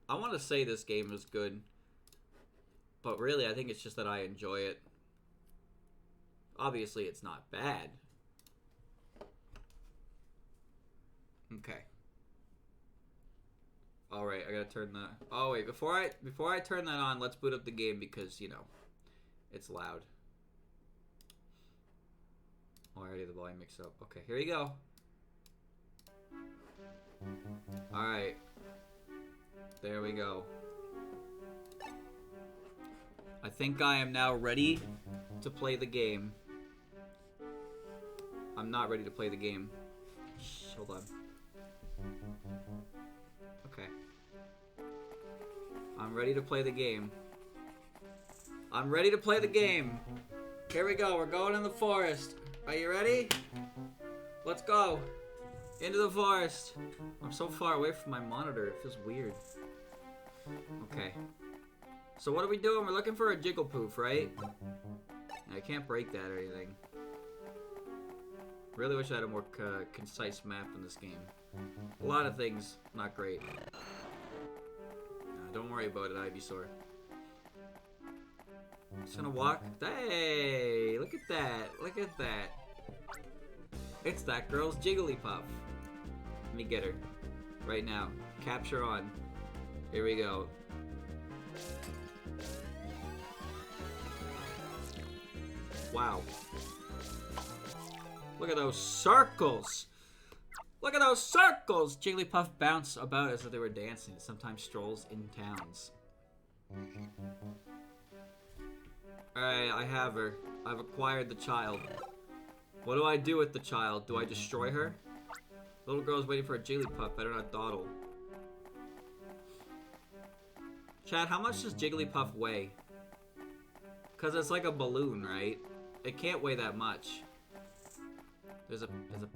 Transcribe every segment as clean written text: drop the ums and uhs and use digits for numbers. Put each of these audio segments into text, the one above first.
I want to say this game is good, but really I think it's just that I enjoy it. Obviously, it's not bad. Okay. All right, I gotta turn the. Oh wait, before I turn that on, let's boot up the game because you know, it's loud. Oh, I already had the volume mixed up. Okay, here you go. All right. There we go. I think I am now ready to play the game. I'm not ready to play the game. Shh, hold on. Okay. I'm ready to play the game. I'm ready to play the game. Here we go. We're going in the forest. Are you ready? Let's go. Into the forest. I'm so far away from my monitor. It feels weird. Okay. So what are we doing? We're looking for a Jigglypuff, right? I can't break that or anything. Really wish I had a more concise map in this game. A lot of things not great. Don't worry about it, Ivysaur. Just gonna walk. Hey, look at that. Look at that. It's that girl's Jigglypuff. Let me get her. Right now. Capture on. Here we go. Wow. Look at those circles. Look at those circles. Jigglypuff bounce about as if they were dancing. Sometimes strolls in towns. Alright, I have her. I've acquired the child. What do I do with the child? Do I destroy her? Little girl's waiting for a Jigglypuff. Better not dawdle. Chad, how much does Jigglypuff weigh? Because it's like a balloon, right? It can't weigh that much. There's a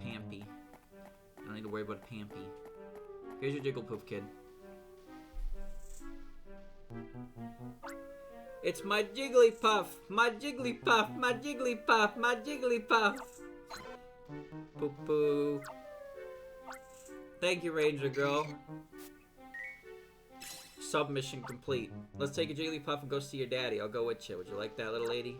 Pampy. I don't need to worry about a Pampy. Here's your Jigglypuff, kid. It's my Jigglypuff! My Jigglypuff! My Jigglypuff! My Jigglypuff! Poo poo. Thank you, Ranger Girl. Submission complete. Let's take a Jigglypuff and go see your daddy. I'll go with you. Would you like that, little lady?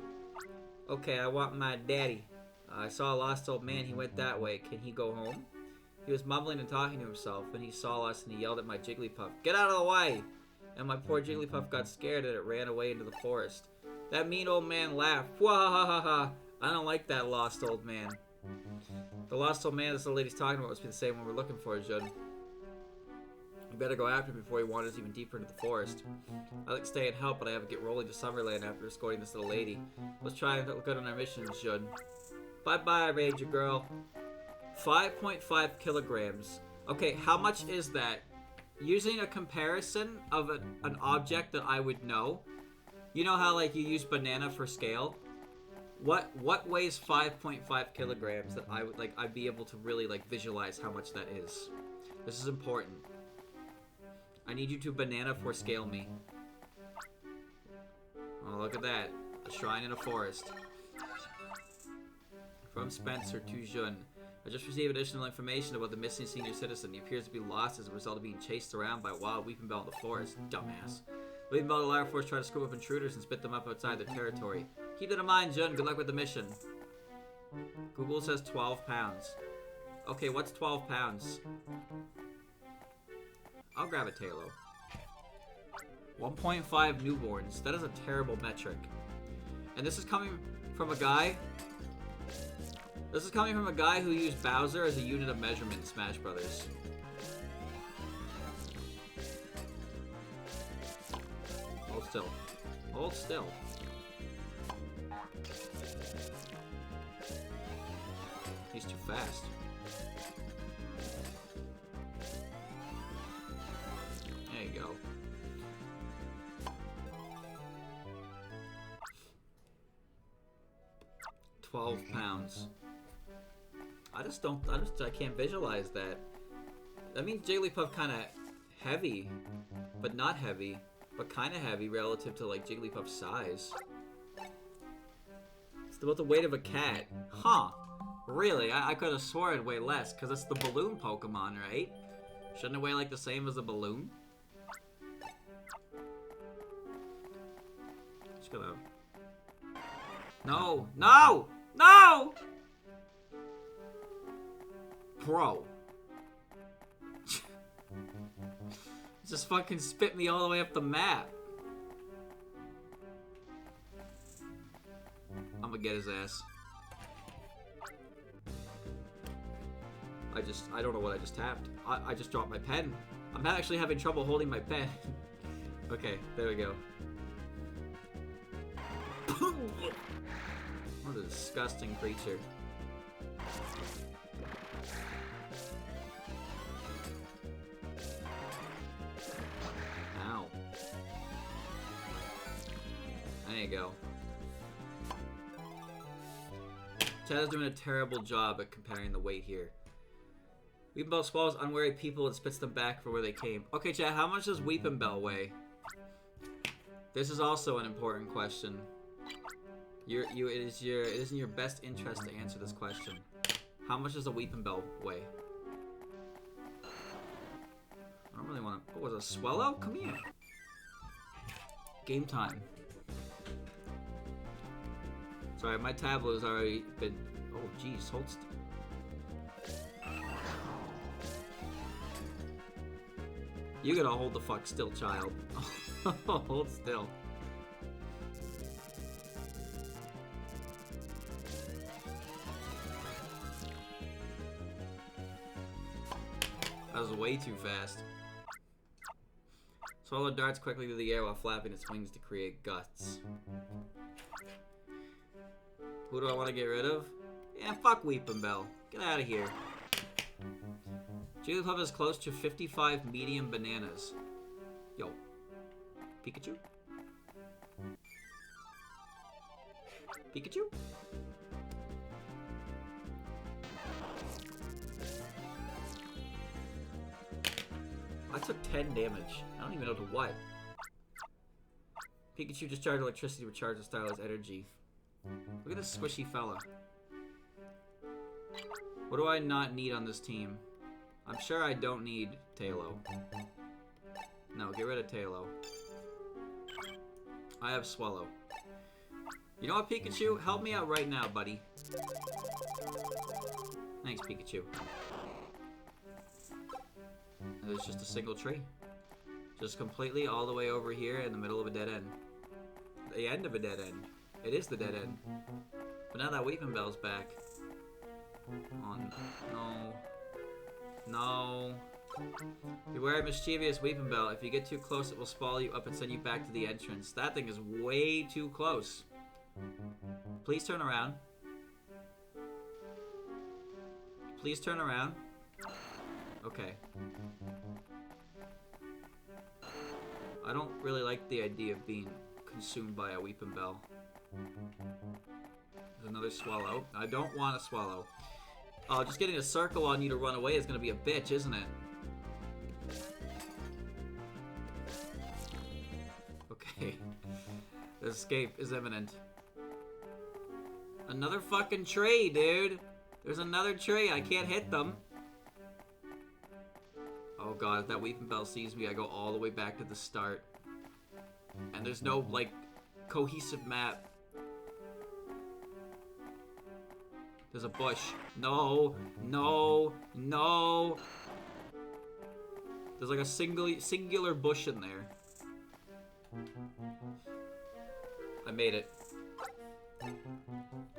Okay, I want my daddy. I saw a lost old man. He went that way. Can he go home? He was mumbling and talking to himself when he saw us and he yelled at my Jigglypuff, "Get out of the way!" And my poor Jigglypuff got scared and it ran away into the forest. That mean old man laughed. Wahahaha! I don't like that lost old man. The lost old man this little lady's talking about must be the same one we're looking for, Jud. You better go after him before he wanders even deeper into the forest. I like to stay and help, but I have to get rolling to Summerland after escorting this little lady. Let's try and look good on our mission, Jud. Bye-bye, Ranger Girl. 5.5 kilograms. Okay, how much is that? Using a comparison of an object that I would know. You know how, like, you use banana for scale? What weighs 5.5 kilograms that I would, like, I'd be able to really, like, visualize how much that is? This is important. I need you to banana for scale me. Oh, look at that. A shrine in a forest. From Spencer to Jun. I just received additional information about the missing senior citizen. He appears to be lost as a result of being chased around by wild weeping bell in the forest. Dumbass. Weeping bell and the Liar Force try to scoop up intruders and spit them up outside their territory. Keep that in mind, Jun. Good luck with the mission. Google says 12 pounds. Okay, what's 12 pounds? I'll grab a Talo. 1.5 newborns. That is a terrible metric. And this is coming from a guy... This is coming from a guy who used Bowser as a unit of measurement in Smash Brothers. Hold still. Hold still. He's too fast. There you go. £12. I can't visualize that. That means Jigglypuff kind of heavy, but not heavy, but kind of heavy relative to, like, Jigglypuff's size. It's about the weight of a cat. Huh. Really? I could have sworn it'd weigh less, because it's the balloon Pokemon, right? Shouldn't it weigh, like, the same as a balloon? just gonna... No! No! No! Bro. Just fucking spit me all the way up the map. I'm gonna get his ass. I don't know what I just tapped. I just dropped my pen. I'm not actually having trouble holding my pen. Okay, there we go. What a disgusting creature. Ow. There you go. Chad is doing a terrible job at comparing the weight here. Weepinbell swallows unwary people and spits them back for where they came. Okay, Chad, how much does Weepinbell weigh? This is also an important question. It is in your best interest to answer this question. How much does a Weepinbell weigh? I don't really want to... Oh, was it a Swallow? Come here. Game time. Sorry, my tablet has already been... Oh, jeez, hold still. You gotta hold the fuck still, child. Hold still. That was way too fast. Swallow darts quickly through the air while flapping its wings to create guts. Who do I want to get rid of? Yeah, fuck Weepinbell. Get out of here. Jigglypuff is close to 55 medium bananas. Yo. Pikachu? Pikachu? I took 10 damage. I don't even know to what. Pikachu discharged electricity to recharge the stylus energy. Look at this squishy fella. What do I not need on this team? I'm sure I don't need Tailo. No, get rid of Tailo. I have Swallow. You know what, Pikachu? Help me out right now, buddy. Thanks, Pikachu. There's just a single tree. Just completely all the way over here in the middle of a dead end. The end of a dead end. It is the dead end. But now that Weepinbell's back. Oh, no. No. Beware of mischievous Weepinbell. If you get too close, it will swallow you up and send you back to the entrance. That thing is way too close. Please turn around. Please turn around. Okay. I don't really like the idea of being consumed by a Weepinbell. There's another Swallow. I don't want a Swallow. Oh, just getting a circle on you to run away is gonna be a bitch, isn't it? Okay. The escape is imminent. Another fucking tree, dude! There's another tree. I can't hit them. Oh god, if that Weepinbell sees me, I go all the way back to the start. And there's no, like, cohesive map. There's a bush. No, no, no. There's like a singular bush in there. I made it.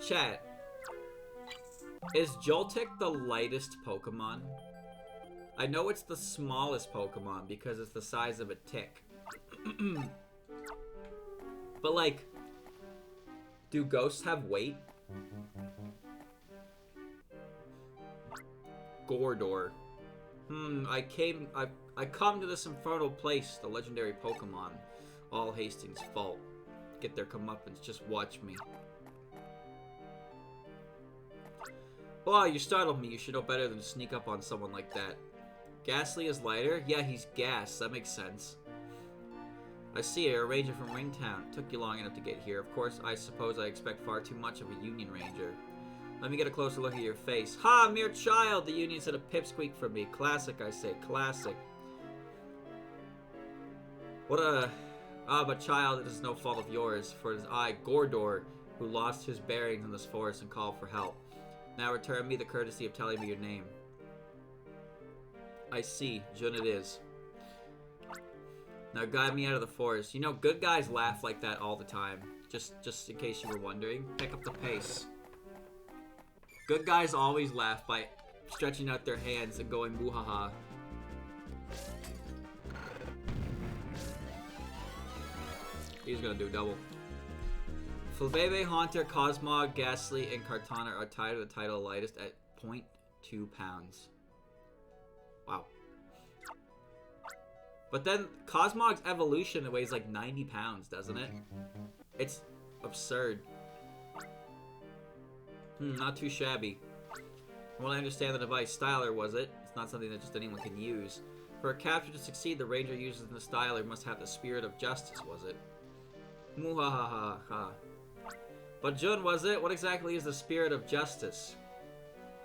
Chat. Is Joltik the lightest Pokemon? I know it's the smallest Pokemon because it's the size of a tick. But like, do ghosts have weight? Gordor. I come to this infernal place, the legendary Pokemon. All Hastings' fault. Get their comeuppance, just watch me. Boy, you startled me. You should know better than to sneak up on someone like that. Ghastly is lighter? Yeah, he's gas. That makes sense. I see you're a ranger from Ringtown. Took you long enough to get here. Of course, I suppose I expect far too much of a Union Ranger. Let me get a closer look at your face. Ha! Mere child! The Union said a pipsqueak for me. Classic, I say. Classic. What a Ah, but child, it is no fault of yours, for it is I, Gordor, who lost his bearings in this forest and called for help. Now return me the courtesy of telling me your name. I see, Jun it is. Now guide me out of the forest. You know, good guys laugh like that all the time. Just in case you were wondering. Pick up the pace. Good guys always laugh by stretching out their hands and going muhaha. He's gonna do double. Flabebe, Haunter, Cosmog, Ghastly, and Kartana are tied to the title lightest at 0.2 pounds. Wow. But then Cosmog's evolution weighs like 90 pounds, doesn't it? It's absurd. Not too shabby. Well, I understand the device. Styler, was it? It's not something that just anyone can use. For a capture to succeed, the ranger uses the styler must have the spirit of justice, was it? Muhahaha. But Jun, was it? What exactly is the spirit of justice?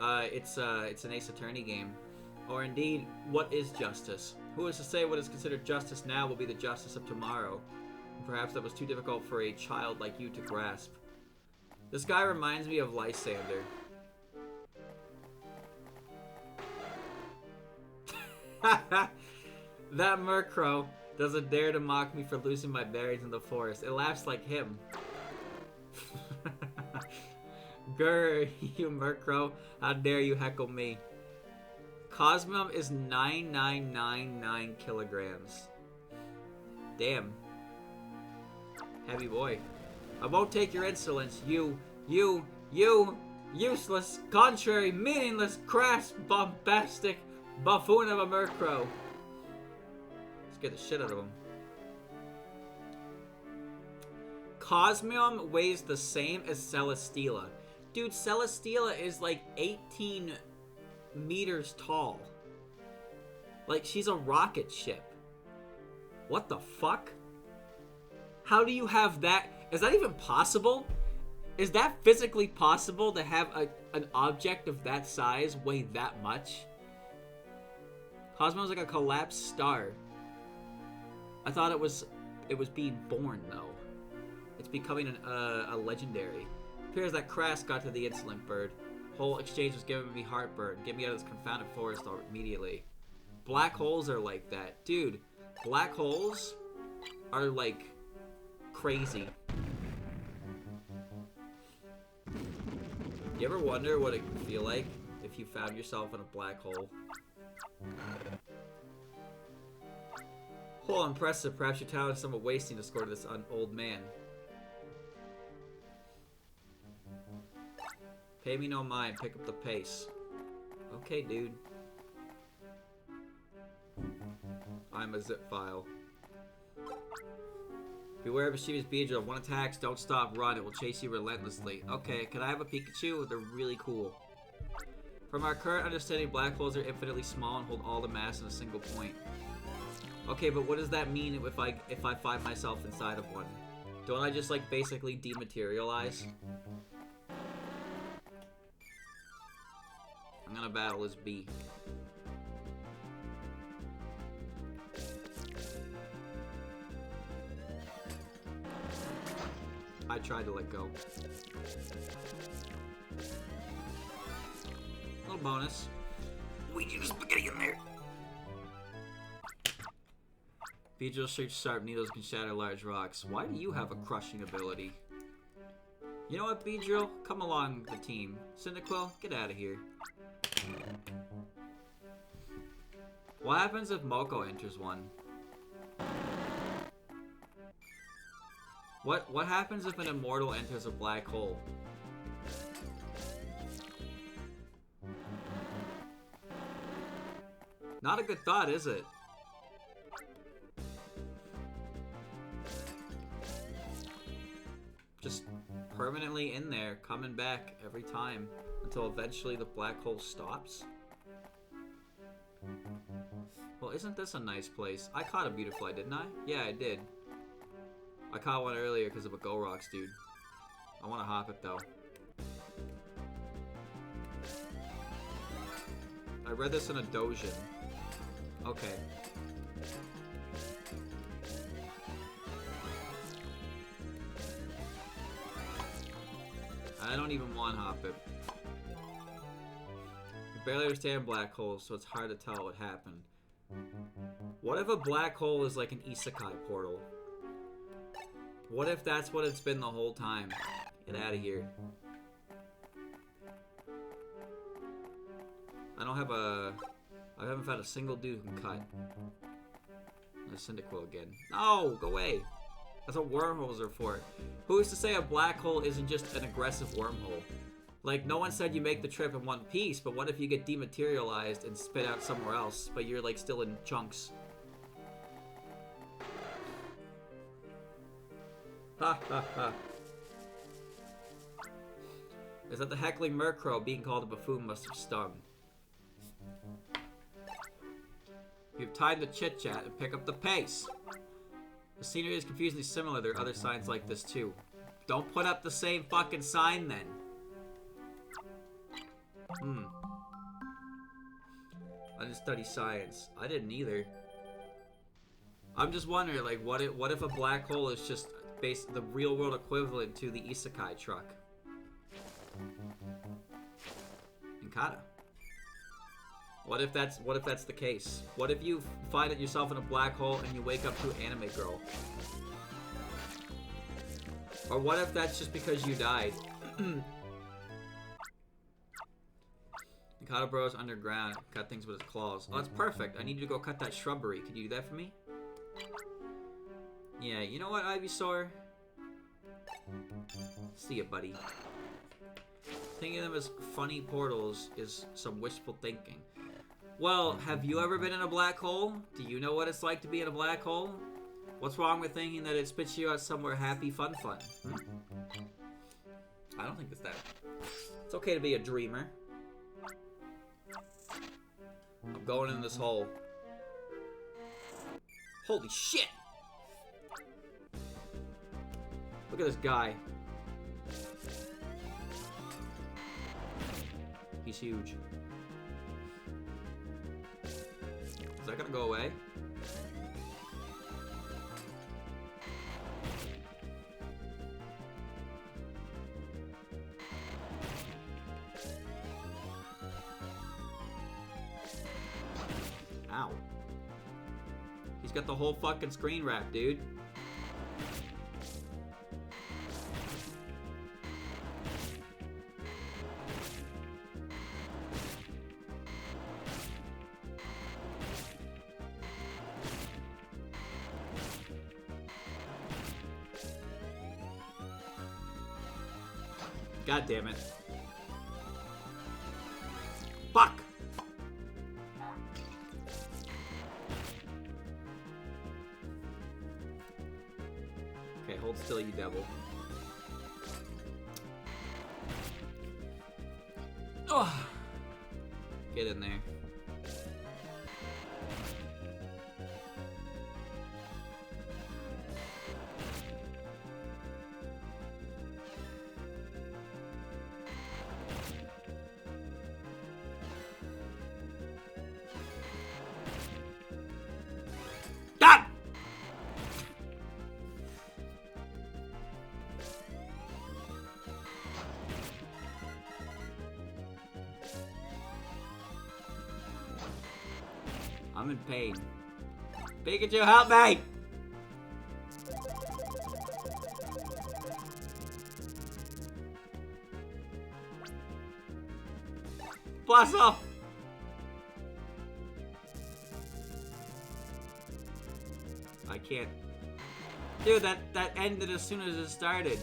It's an Ace Attorney game. Or indeed, what is justice? Who is to say what is considered justice now will be the justice of tomorrow? Perhaps that was too difficult for a child like you to grasp. This guy reminds me of Lysander. That Murkrow doesn't dare to mock me for losing my berries in the forest. It laughs like him. Grr, you Murkrow. How dare you heckle me. Cosmom is 9999 kilograms. Damn. Heavy boy. I won't take your insolence, you useless, contrary, meaningless, crass, bombastic buffoon of a Murkrow. Let's get the shit out of him. Cosmium weighs the same as Celesteela. Dude, Celesteela is like 18 meters tall. Like, she's a rocket ship. What the fuck? How do you have that? Is that even possible? Is that physically possible to have an object of that size weigh that much? Cosmo's like a collapsed star. I thought it was being born, though. It's becoming a legendary. Appears that Crass got to the insolent bird. Whole exchange was giving me heartburn. Get me out of this confounded forest immediately. Black holes are like that. Dude, black holes are like crazy. You ever wonder what it would feel like if you found yourself in a black hole? Oh, impressive. Perhaps your talent is somewhat wasting to score to this old man. Pay me no mind. Pick up the pace. Okay, dude. I'm a zip file. Beware of mischievous Beedrill. One attacks, don't stop, run. It will chase you relentlessly. Okay, can I have a Pikachu? They're really cool. From our current understanding, black holes are infinitely small and hold all the mass in a single point. Okay, but what does that mean if I find myself inside of one? Don't I just, like, basically dematerialize? I'm gonna battle this bee. I tried to let go. Little bonus. We need a spaghetti in there. Beedrill shaped sharp needles can shatter large rocks. Why do you have a crushing ability? You know what, Beedrill? Come along with the team. Cyndaquil, get out of here. What happens if Moko enters one? What happens if an immortal enters a black hole? Not a good thought, is it? Just permanently in there, coming back every time until eventually the black hole stops. Well, isn't this a nice place? I caught a beautifly, didn't I? Yeah, I did. I caught one earlier because of a Go Rocks, dude. I want to hop it, though. I read this in a Dojin. Okay. I don't even want hop it. I barely understand black holes, so it's hard to tell what happened. What if a black hole is like an isekai portal? What if that's what it's been the whole time? Get out of here. I haven't found a single dude who can cut. There's Cyndaquil again. No, go away. That's what wormholes are for. Who is to say a black hole isn't just an aggressive wormhole? Like, no one said you make the trip in one piece, but what if you get dematerialized and spit out somewhere else, but you're, like, still in chunks? Ha ha ha. Is that the heckling Murkrow being called a buffoon must have stung? You have time to chit-chat and pick up the pace. The scenery is confusingly similar. There are other signs like this, too. Don't put up the same fucking sign, then. I didn't study science. I didn't either. I'm just wondering, like, what if a black hole is just the real-world equivalent to the isekai truck? Inkata. What if that's the case? What if you find yourself in a black hole and you wake up to an anime girl? Or what if that's just because you died? Mikado Bros underground, cut things with his claws. Oh, that's perfect. I need you to go cut that shrubbery. Can you do that for me? Yeah, you know what, Ivysaur? See ya, buddy. Thinking of them as funny portals is some wishful thinking. Well, have you ever been in a black hole? Do you know what it's like to be in a black hole? What's wrong with thinking that it spits you out somewhere happy, fun? I don't think it's that. It's okay to be a dreamer. I'm going in this hole. Holy shit! Look at this guy. He's huge. Is that gonna go away? Ow. He's got the whole fucking screen wrapped, dude. God damn it. Fuck! Okay, hold still, you devil. Oh! Get in there. I'm in pain. Pikachu, help me! Blossom! I can't. Dude, that ended as soon as it started.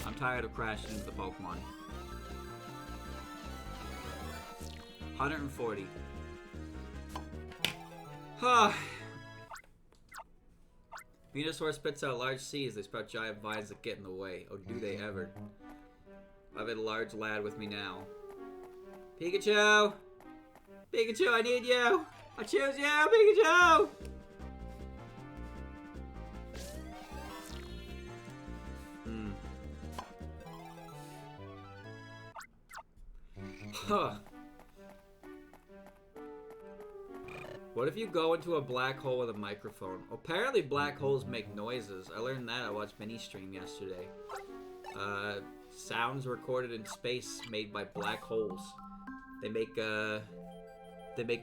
I'm tired of crashing into the Pokemon. 140. Huh. Venusaur spits out large seeds. They sprout giant vines that get in the way. Oh, do they ever. I've got a large lad with me now. Pikachu! Pikachu, I need you! I choose you, Pikachu! Huh. What if you go into a black hole with a microphone? Apparently black holes make noises. I learned that. I watched Mini Stream yesterday. Sounds recorded in space made by black holes. They make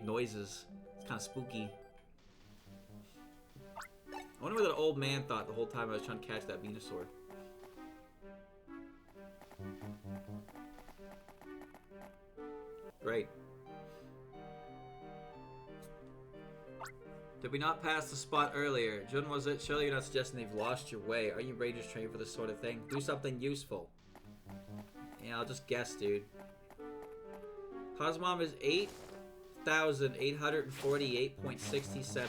noises. It's kind of spooky. I wonder what that old man thought the whole time I was trying to catch that Venusaur. Great. Did we not pass the spot earlier? Jun, was it? Surely you're not suggesting you've lost your way. Are you Rangers trained for this sort of thing? Do something useful. Yeah, I'll just guess, dude. Cosmom is 8,848.67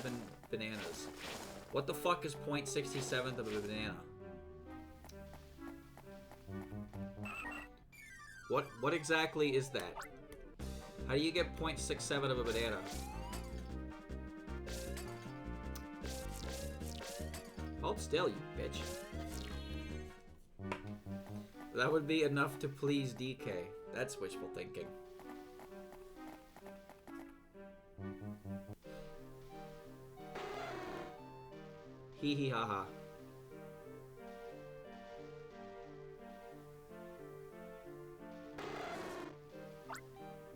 bananas. What the fuck is 0.67th of a banana? What exactly is that? How do you get 0.67 of a banana? Hold still, you bitch. That would be enough to please DK. That's wishful thinking. Hee hee ha ha.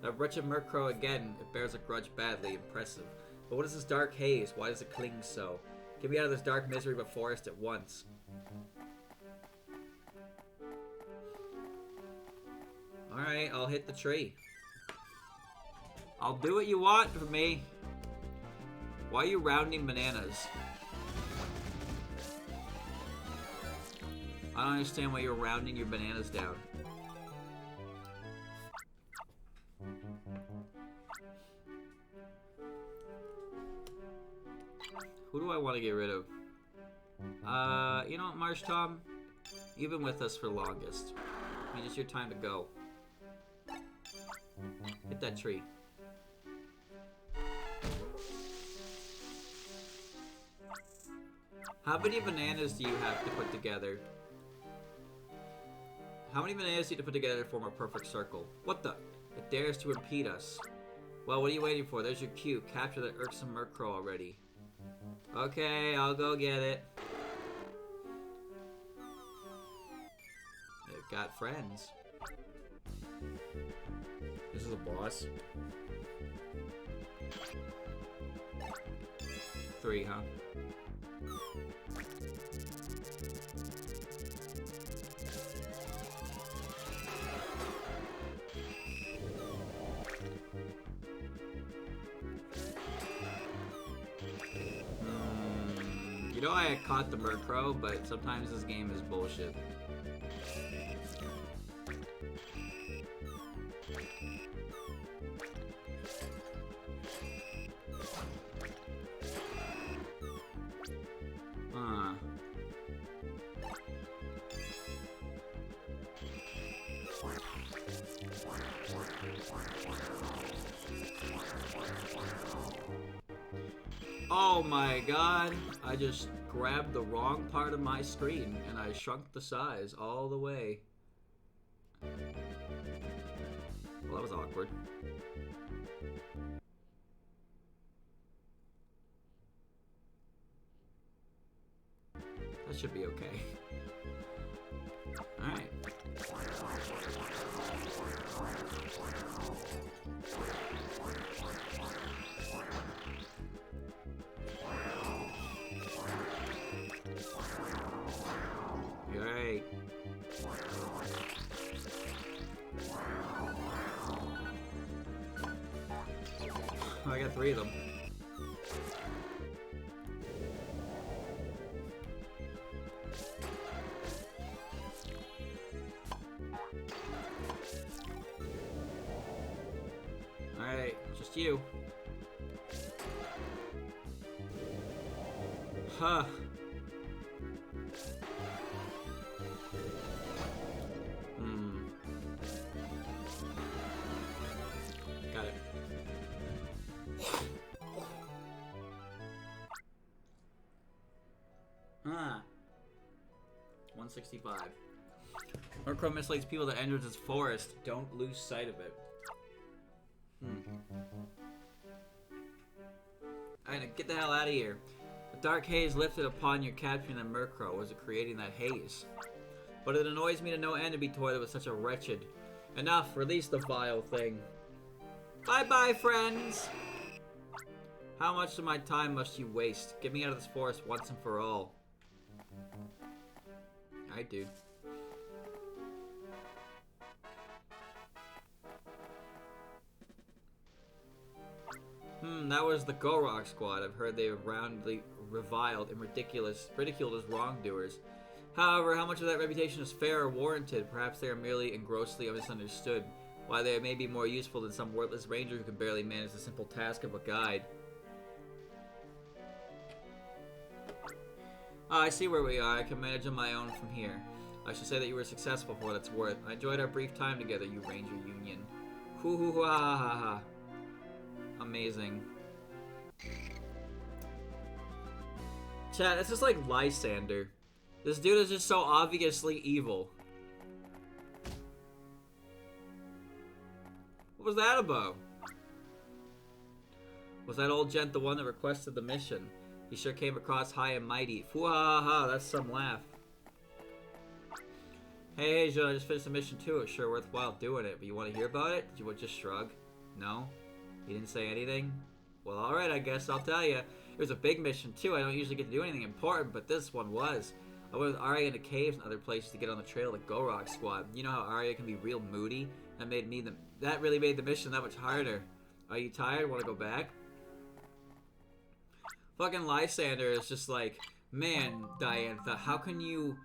That wretched Murkrow again. It bears a grudge badly. Impressive. But what is this dark haze? Why does it cling so? Get me out of this dark misery of a forest at once. Alright, I'll hit the tree. I'll do what you want from me. Why are you rounding bananas? I don't understand why you're rounding your bananas down. Who do I want to get rid of? You know what, Marsh Tom? You've been with us for longest. I mean, it's your time to go. Hit that tree. How many bananas do you have to put together? How many bananas do you have to put together to form a perfect circle? What the? It dares to impede us. Well, what are you waiting for? There's your cue. Capture that irksome Murkrow already. Okay, I'll go get it. They've got friends. This is a boss. 3, huh? You know I caught the Murkrow, but sometimes this game is bullshit. Oh my god, I just grabbed the wrong part of my screen and I shrunk the size all the way. Well, that was awkward. That should be okay. Alright. Alright. Oh, I got 3 of them. Alright, just you. Huh. Got it. Huh. 165. Murkrow misleads people that enters its forest. Don't lose sight of it. get the hell out of here. A dark haze lifted upon your capturing the Murkrow. Was it creating that haze? But it annoys me to no end to be toiled with such a wretched. Enough, release the vile thing. Bye-bye, friends! How much of my time must you waste? Get me out of this forest once and for all. Alright, dude. That was the Gorok squad. I've heard they were roundly reviled and ridiculed as wrongdoers. However, how much of that reputation is fair or warranted? Perhaps they are merely and grossly misunderstood. Why they may be more useful than some worthless ranger who can barely manage the simple task of a guide. I see where we are. I can manage on my own from here. I should say that you were successful for what it's worth. I enjoyed our brief time together, you Ranger Union. Hoo hoo ha ha ha ha. Amazing. Chat, it's just like Lysander. This dude is just so obviously evil. What was that about? Was that old gent the one that requested the mission? He sure came across high and mighty. Foo ha ha ha, that's some laugh. Hey, Joe, I just finished the mission too. It's sure worthwhile doing it, but you want to hear about it? Did you just shrug? No? He didn't say anything? Well, alright, I guess I'll tell you. It was a big mission too. I don't usually get to do anything important, but this one was. I went with Arya into caves and other places to get on the trail of the Gorok squad. You know how Arya can be real moody? That really made the mission that much harder. Are you tired? Want to go back? Fucking Lysander is just like, man, Diantha, how can you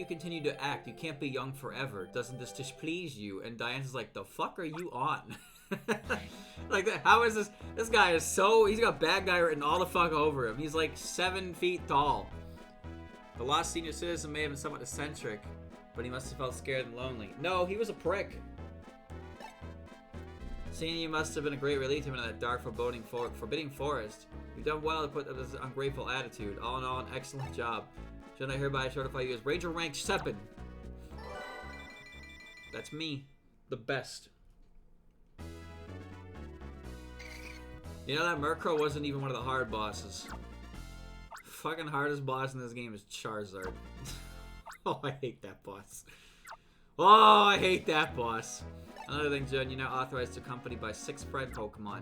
continue to act? You can't be young forever. Doesn't this displease you? And Diantha's like, the fuck are you on? Like, how is this? This guy is so, he's got bad guy written all the fuck over him. He's like 7 feet tall. The lost senior citizen may have been somewhat eccentric, but he must have felt scared and lonely. No, he was a prick. Seeing you must have been a great relief to him in that dark, forbidding forest. You've done well to put up this ungrateful attitude. All in all, an excellent job. Shouldn't I hereby certify you as Ranger Rank 7? That's me. The best. You know that Murkrow wasn't even one of the hard bosses. Fucking hardest boss in this game is Charizard. Oh, I hate that boss. Oh, I hate that boss. Another thing, Jen, you're now authorized to accompany by 6 friend Pokemon.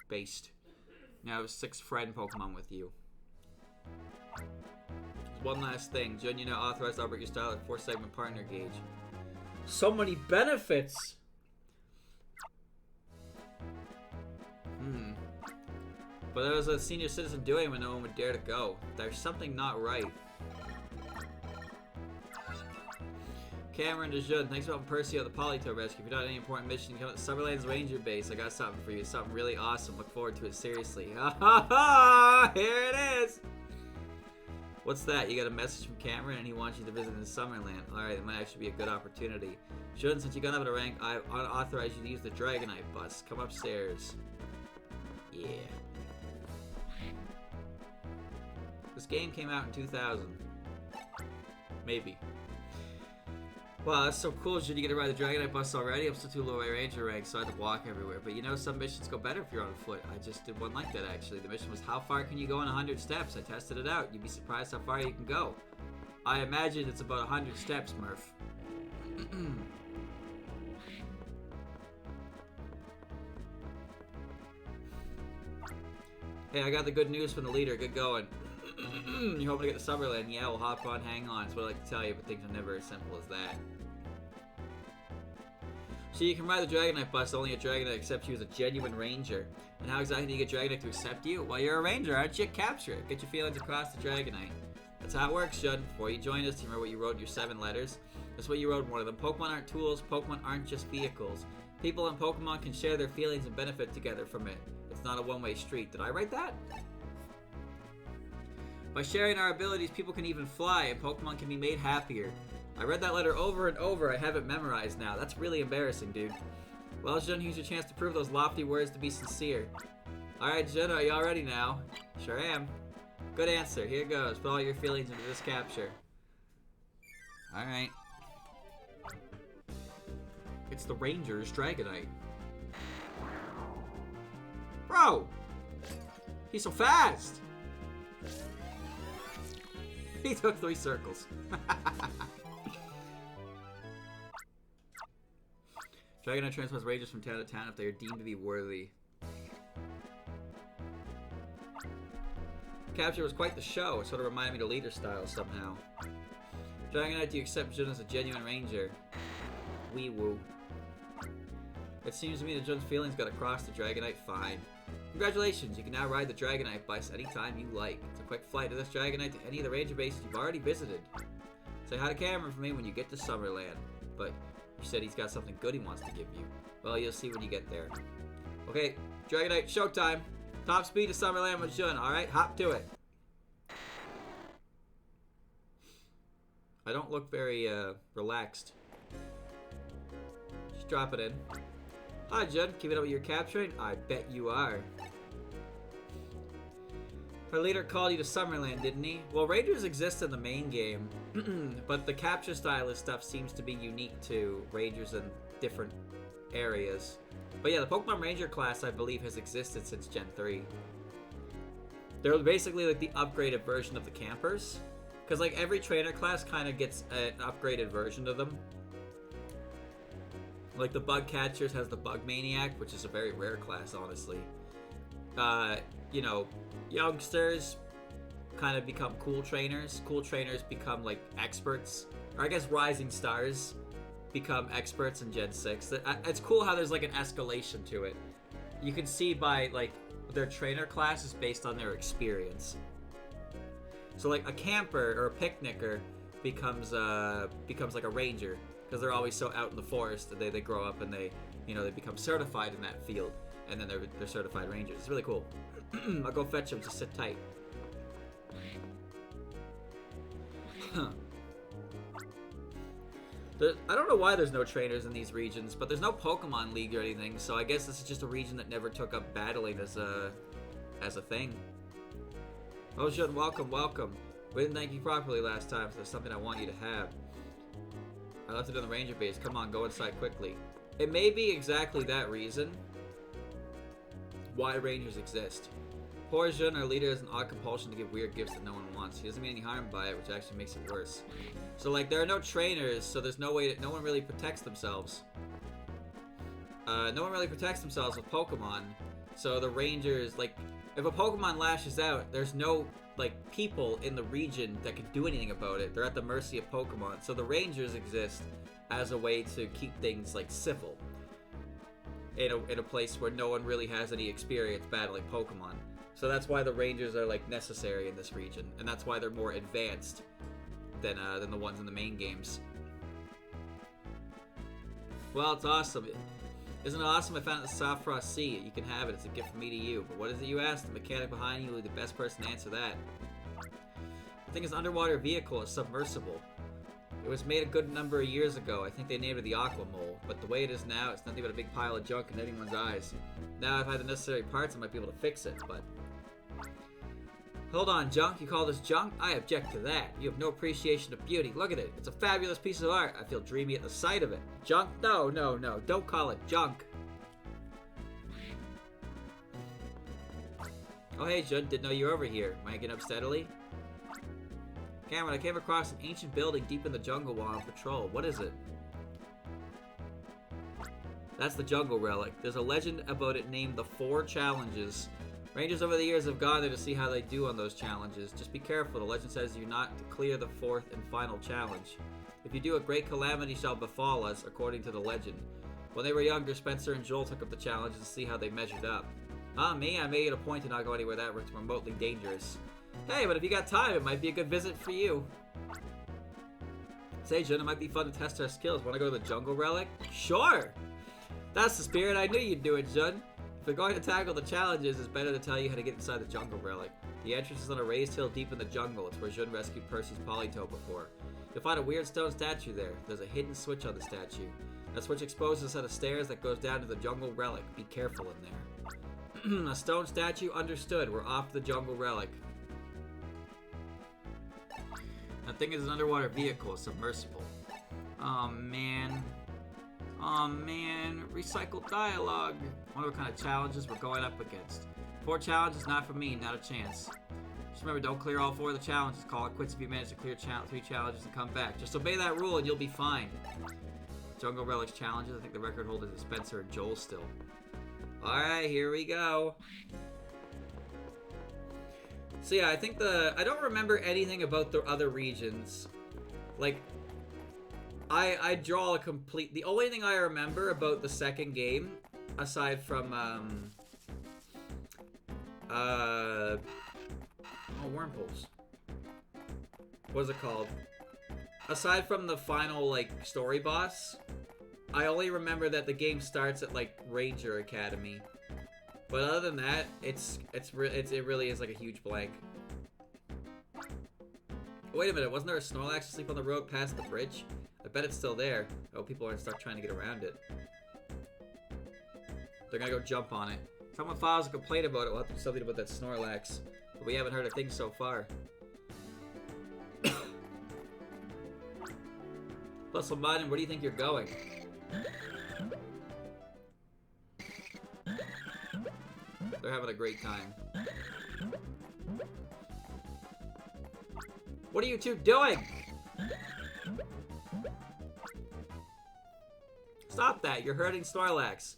Based. Now I have 6 friend Pokemon with you. One last thing, Jen, you're now authorized to operate your style at 4-segment partner gauge. So many benefits! But there was a senior citizen doing when no one would dare to go. There's something not right. Cameron DeJoun, thanks for helping Percy out the Politoed rescue. If you're not any important mission, come to Summerland's Ranger Base. I got something for you. Something really awesome. Look forward to it seriously. Ha ha ha! Here it is! What's that? You got a message from Cameron and he wants you to visit in Summerland. Alright, it might actually be a good opportunity. Jordan, since you're gonna have a rank, I authorize you to use the Dragonite bus. Come upstairs. Yeah. This game came out in 2000. Maybe. Wow, that's so cool. Should you get to ride the Dragonite bus already? I'm still too low Ranger rank, so I had to walk everywhere. But you know, some missions go better if you're on foot. I just did one like that, actually. The mission was, how far can you go in 100 steps? I tested it out. You'd be surprised how far you can go. I imagine it's about 100 steps, Murph. Hey, I got the good news from the leader. Good going. You're hoping to get to Summerland? Yeah, we'll hop on, hang on. That's what I like to tell you, but things are never as simple as that. So you can ride the Dragonite bus, only a Dragonite accepts you as a genuine Ranger. And how exactly do you get Dragonite to accept you? Well, you're a Ranger, aren't you? Capture it. Get your feelings across to Dragonite. That's how it works, Judd. Before you joined us, do you remember what you wrote in your 7 letters? That's what you wrote in one of them. Pokemon aren't tools. Pokemon aren't just vehicles. People and Pokemon can share their feelings and benefit together from it. It's not a one-way street. Did I write that? By sharing our abilities, people can even fly, and Pokemon can be made happier. I read that letter over and over. I have it memorized now. That's really embarrassing, dude. Well, Jun, here's your chance to prove those lofty words to be sincere. Alright, Jun, are you all ready now? Sure am. Good answer. Here goes. Put all your feelings into this capture. Alright. It's the Ranger's Dragonite. Bro, go! He's so fast! He took 3 circles. Dragonite transports rangers from town to town if they are deemed to be worthy. Capture was quite the show. It sort of reminded me of leader style somehow. Dragonite, do you accept Jun as a genuine ranger? Wee woo. It seems to me that Jun's feelings got across to Dragonite fine. Congratulations, you can now ride the Dragonite bus anytime you like. It's a quick flight of this Dragonite to any of the ranger bases you've already visited. Say hi to Cameron for me when you get to Summerland. But you said he's got something good he wants to give you. Well, you'll see when you get there. Okay, Dragonite, showtime. Top speed to Summerland with Jun. Alright, hop to it. I don't look very, relaxed. Just drop it in. Hi, Jun. Keep it up with your capturing? I bet you are. Our leader called you to Summerland, didn't he? Well, Rangers exist in the main game, but the capture stylist stuff seems to be unique to Rangers in different areas. But yeah, the Pokemon Ranger class, I believe, has existed since Gen 3. They're basically like the upgraded version of the campers. Because like every trainer class kind of gets an upgraded version of them. Like the Bug Catchers has the Bug Maniac, which is a very rare class, honestly. You know, youngsters kind of become cool trainers. Cool trainers become like experts. Or I guess rising stars become experts in Gen 6. It's cool how there's like an escalation to it. You can see by like their trainer class is based on their experience. So like a camper or a picnicker becomes like a ranger because they're always so out in the forest that they grow up and they become certified in that field, and then they're certified rangers. It's really cool. I'll go fetch them. Just sit tight. I don't know why there's no trainers in these regions, but there's no Pokemon League or anything, so I guess this is just a region that never took up battling as a thing. Oh, Jun, welcome, welcome. We didn't thank you properly last time, so there's something I want you to have. I left it in the ranger base. Come on, go inside quickly. It may be exactly that reason why rangers exist. Poor Jun, our leader, has an odd compulsion to give weird gifts that no one wants. He doesn't mean any harm by it, which actually makes it worse. So, like, there are no trainers, so there's no way that no one really protects themselves. No one really protects themselves with Pokemon. So the rangers, like, if a Pokemon lashes out, there's no, like, people in the region that can do anything about it. They're at the mercy of Pokemon. So the rangers exist as a way to keep things, like, civil. In a place where no one really has any experience battling Pokemon. So that's why the rangers are, like, necessary in this region. And that's why they're more advanced than the ones in the main games. Well, it's awesome. Isn't it awesome? I found it in the Softfrost Sea. You can have it. It's a gift from me to you. But what is it you asked? The mechanic behind you will be the best person to answer that. The thing is an underwater vehicle. It's submersible. It was made a good number of years ago. I think they named it the Aqua Mole. But the way it is now, it's nothing but a big pile of junk in anyone's eyes. Now, if I had the necessary parts, I might be able to fix it, but... Hold on, junk? You call this junk? I object to that. You have no appreciation of beauty. Look at it. It's a fabulous piece of art. I feel dreamy at the sight of it. Junk? No, no, no. Don't call it junk. Oh, hey, Jun. Didn't know you were over here. Am I getting up steadily? Cameron, I came across an ancient building deep in the jungle while on patrol. What is it? That's the jungle relic. There's a legend about it named the 4 Challenges. Rangers over the years have gone there to see how they do on those challenges. Just be careful. The legend says you're not to clear the 4th and final challenge. If you do, a great calamity shall befall us, according to the legend. When they were younger, Spencer and Joel took up the challenges to see how they measured up. Me? I made it a point to not go anywhere that was remotely dangerous. Hey, but if you got time, it might be a good visit for you. Say, Jun, it might be fun to test our skills. Want to go to the jungle relic? Sure! That's the spirit. I knew you'd do it, Jun. If we're going to tackle the challenges, it's better to tell you how to get inside the jungle relic. The entrance is on a raised hill deep in the jungle. It's where Jun rescued Percy's Politoed before. You'll find a weird stone statue there. There's a hidden switch on the statue. That switch exposes a set of stairs that goes down to the jungle relic. Be careful in there. A stone statue? Understood. We're off to the jungle relic. That thing is an underwater vehicle, submersible. Oh, man. Aw, man. Recycled dialogue. Wonder what kind of challenges we're going up against. 4 challenges, not for me, not a chance. Just remember, don't clear all 4 of the challenges. Call it quits if you manage to clear 3 challenges and come back. Just obey that rule and you'll be fine. Jungle Relics challenges. I think the record holders is Spencer and Joel still. Alright, here we go. So yeah, I think I don't remember anything about the other regions. Like, I draw a complete... The only thing I remember about the second game, aside from, oh, wormholes. What's it called? Aside from the final, like, story boss, I only remember that the game starts at, like, Ranger Academy. But other than that, it really is like a huge blank. Wait a minute, wasn't there a Snorlax asleep on the road past the bridge? I bet it's still there. Oh, people aren't stuck trying to get around it. They're gonna go jump on it. If someone files a complaint about it, we'll have to do something about that Snorlax. But we haven't heard a thing so far. Plus, Lamodin, where do you think you're going? They're having a great time. What are you two doing? Stop that, you're hurting Snorlax.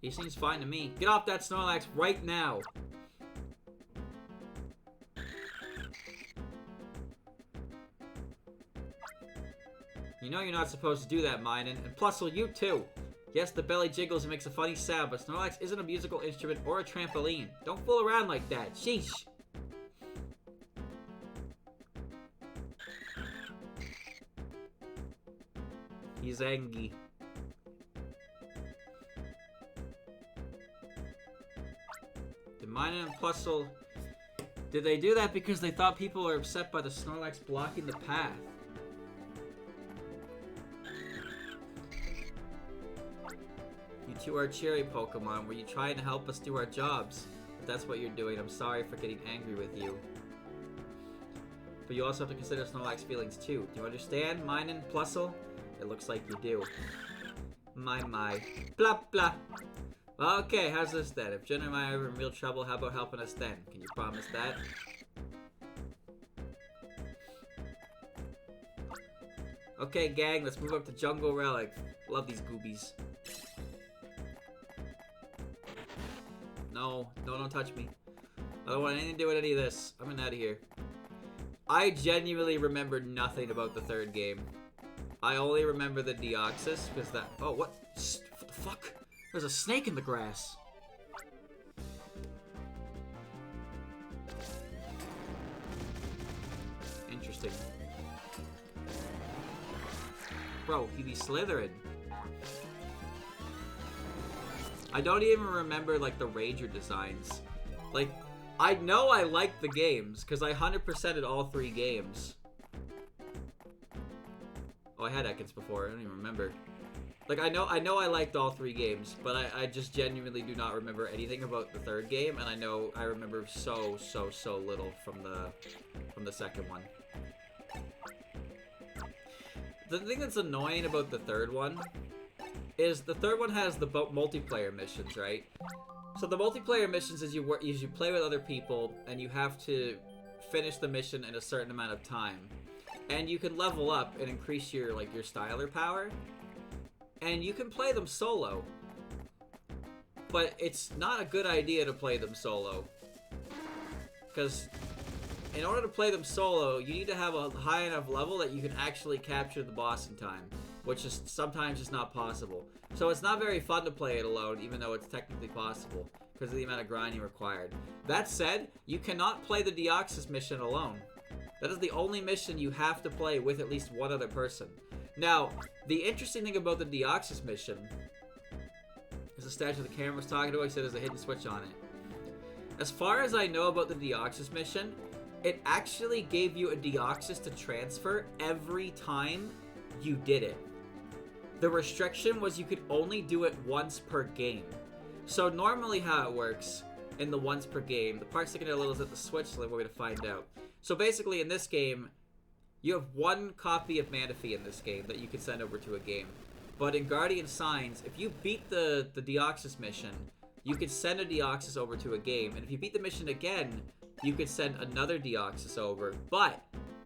He seems fine to me. Get off that Snorlax right now. You know you're not supposed to do that, Minun. And plus, will you too. Yes, the belly jiggles and makes a funny sound, but Snorlax isn't a musical instrument or a trampoline. Don't fool around like that. Sheesh. He's angry. Did Minun and Plusle... Did they do that because they thought people were upset by the Snorlax blocking the path? You two are cherry Pokemon. Were you trying to help us do our jobs? If that's what you're doing, I'm sorry for getting angry with you. But you also have to consider Snorlax's feelings too. Do you understand, Minun, Plusle? It looks like you do. My. Blah, blah. Okay, how's this then? If Jen and I are ever in real trouble, how about helping us then? Can you promise that? Okay, gang, let's move up to Jungle Relic. Love these goobies. No, don't touch me. I don't want anything to do with any of this. I'm out of here. I genuinely remember nothing about the third game. I only remember the Deoxys, because that... Oh, what? What the fuck? There's a snake in the grass. Interesting. Bro, he be slithering. I don't even remember, like, the Ranger designs. Like, I know I liked the games, because I 100%ed all 3 games. Oh, I had Ekans before. I don't even remember. Like, I know I liked all 3 games, but I just genuinely do not remember anything about the third game, and I remember so little from the second one. The thing that's annoying about the third one is the third one has the multiplayer missions, right? So the multiplayer missions is you play with other people, and you have to finish the mission in a certain amount of time. And you can level up and increase your styler power. And you can play them solo. But it's not a good idea to play them solo. Because in order to play them solo, you need to have a high enough level that you can actually capture the boss in time. Which is sometimes just not possible. So it's not very fun to play it alone, even though it's technically possible. Because of the amount of grinding required. That said, you cannot play the Deoxys mission alone. That is the only mission you have to play with at least one other person. Now, the interesting thing about the Deoxys mission is the statue the camera was talking about. He said there's a hidden switch on it. As far as I know about the Deoxys mission, it actually gave you a Deoxys to transfer every time you did it. The restriction was you could only do it once per game. So normally how it works in the once per game, the part sticking out a little is at the switch, so we're going to find out. So basically in this game, You have one copy of Manaphy in this game that you can send over to a game. But in Guardian Signs, if you beat the Deoxys mission, you could send a Deoxys over to a game. And if you beat the mission again, you could send another Deoxys over. But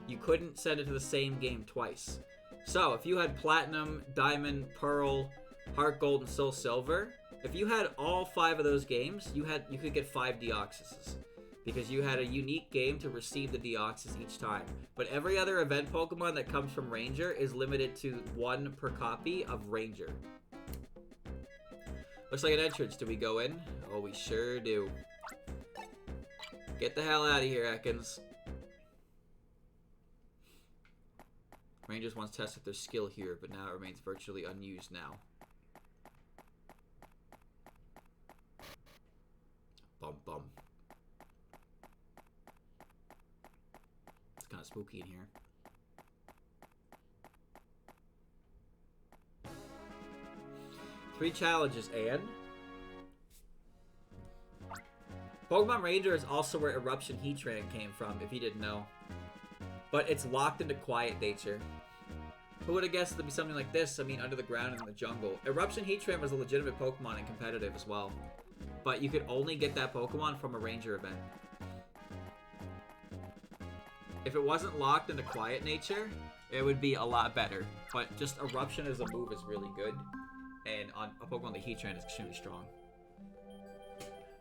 you couldn't send it to the same game twice. So if you had Platinum, Diamond, Pearl, Heart Gold, and Soul Silver, if you had all 5 of those games, you could get 5 Deoxyses. Because you had a unique game to receive the Deoxys each time. But every other event Pokemon that comes from Ranger is limited to 1 per copy of Ranger. Looks like an entrance. Do we go in? Oh, we sure do. Get the hell out of here, Ekans. Rangers once tested their skill here, but now it remains virtually unused now. Bum bum. It's kind of spooky in here. Three challenges, and Pokemon Ranger is also where Eruption Heatran came from, if you didn't know. But it's locked into quiet nature. Who would have guessed it'd be something like this? I mean, under the ground and in the jungle. Eruption Heatran was a legitimate Pokemon and competitive as well. But you could only get that Pokemon from a Ranger event. If it wasn't locked into quiet nature, it would be a lot better. But just Eruption as a move is really good. And on a Pokemon like Heatran is extremely strong.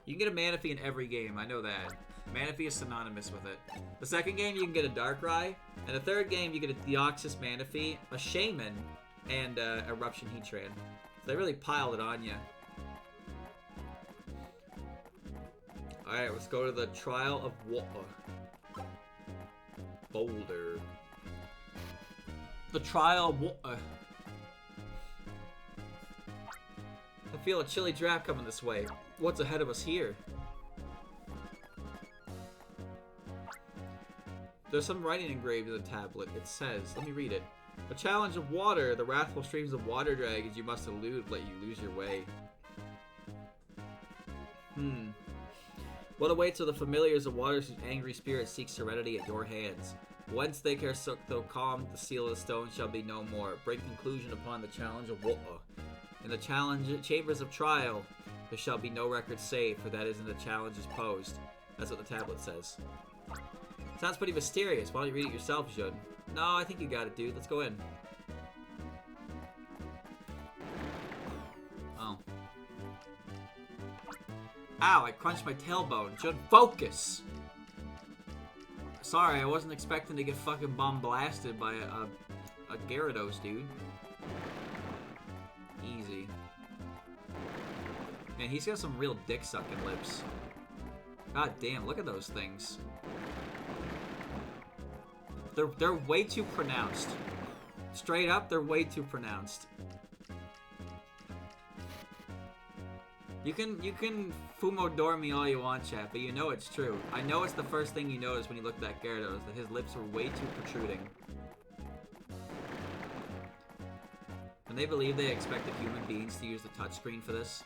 You can get a Manaphy in every game, I know that. Manaphy is synonymous with it. The second game, you can get a Darkrai. And the third game, you get a Deoxys Manaphy, a Shaman, and Eruption Heatran. So they really piled it on you. Alright, let's go to the Trial of Water. Boulder. The Trial of Water. I feel a chilly draft coming this way. What's ahead of us here? There's some writing engraved in the tablet. It says, let me read it. A challenge of water. The wrathful streams of water dragons you must elude, let you lose your way. What awaits are the familiars of waters whose angry spirit seeks serenity at your hands. Whence they care soak though calm, the seal of the stone shall be no more. Break conclusion upon the challenge of water. In the chambers of trial, there shall be no record saved, for that is in the challenges posed. That's what the tablet says. Sounds pretty mysterious. Why don't you read it yourself, Jun? No, I think you got it, dude. Let's go in. Oh. Ow, I crunched my tailbone. Jun, focus! Sorry, I wasn't expecting to get fucking bomb blasted by a Gyarados, dude. Easy. Man, he's got some real dick-sucking lips. God damn, look at those things. They're way too pronounced. Straight up, they're way too pronounced. You can Fumodor me all you want, chat, but you know it's true. I know it's the first thing you notice when you look at that Gyarados, that his lips were way too protruding. Can they believe they expected human beings to use the touchscreen for this?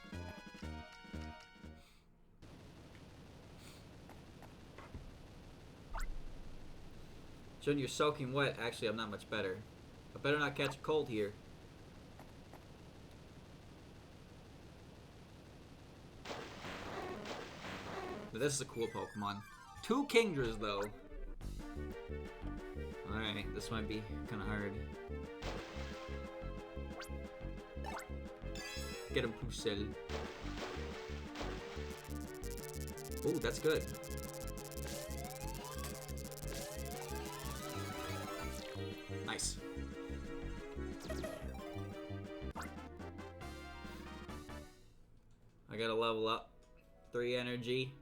Jun, you're soaking wet. Actually, I'm not much better. I better not catch a cold here. But this is a cool Pokemon. 2 Kingdras, though. Alright, this might be kind of hard. Get him Pusel. Ooh, that's good. Nice. I gotta level up. 3 energy.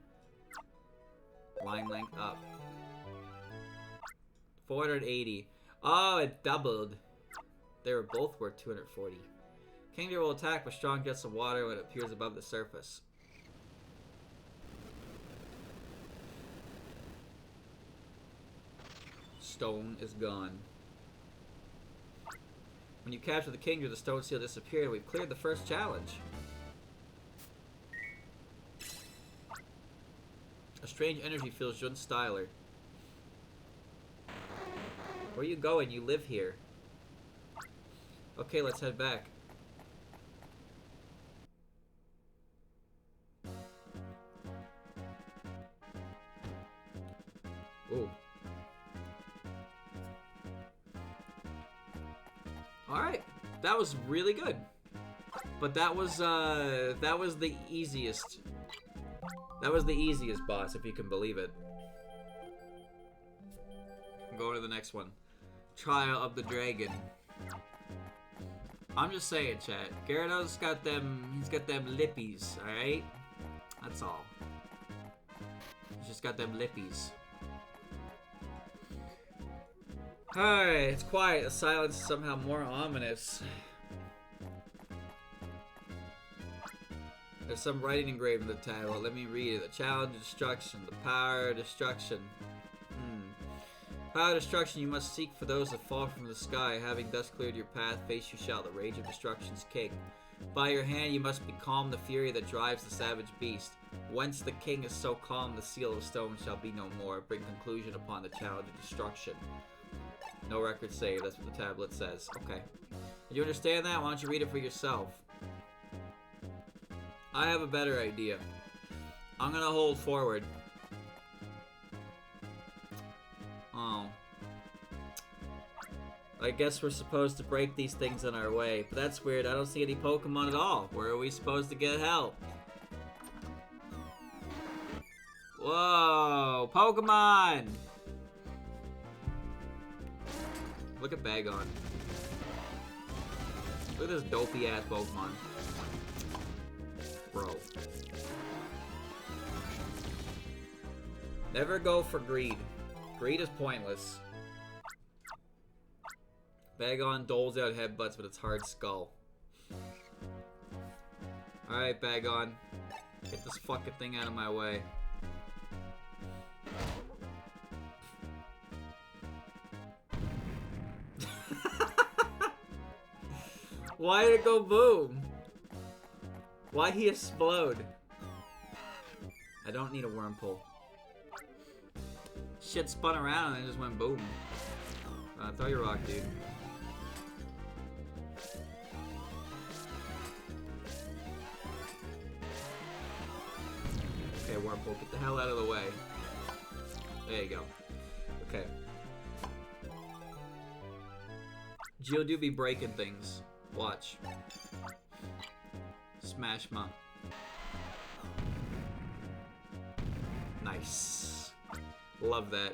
Line length up. 480. Oh, it doubled. They were both worth 240. Kingdra will attack with strong jets of water when it appears above the surface. Stone is gone. When you capture the Kingdra, the stone seal disappeared. We've cleared the first challenge. A strange energy fills Jun Styler. Where are you going? You live here. Okay, let's head back. Ooh. Alright. That was really good. But that was the easiest. That was the easiest boss, if you can believe it. I'm going to the next one. Trial of the Dragon. I'm just saying, chat. Gyarados got them, he's got them lippies, alright? That's all. He's just got them lippies. Alright, it's quiet. The silence is somehow more ominous. There's some writing engraved in the title. Let me read it. The challenge of destruction. The power of destruction. Power of destruction, you must seek for those that fall from the sky. Having thus cleared your path, face you shall the rage of destruction's king. By your hand you must becalm the fury that drives the savage beast. Whence the king is so calm, the seal of stone shall be no more. Bring conclusion upon the challenge of destruction. No record saved, that's what the tablet says. Okay. Did you understand that? Why don't you read it for yourself? I have a better idea. I'm gonna hold forward. Oh. I guess we're supposed to break these things in our way. But that's weird. I don't see any Pokemon at all. Where are we supposed to get help? Whoa! Pokemon! Look at Bagon. Look at this dopey-ass Pokemon. Bro. Never go for greed. Greed is pointless. Bagon doles out headbutts with its hard skull. Alright, Bagon. Get this fucking thing out of my way. Why did it go boom? Why'd he explode? I don't need a Wurmple. Shit spun around and it just went boom. Throw your rock, dude. Okay, Wurmple, get the hell out of the way. There you go. Okay. Geodude be breaking things. Watch. Smash ma. Nice. Love that.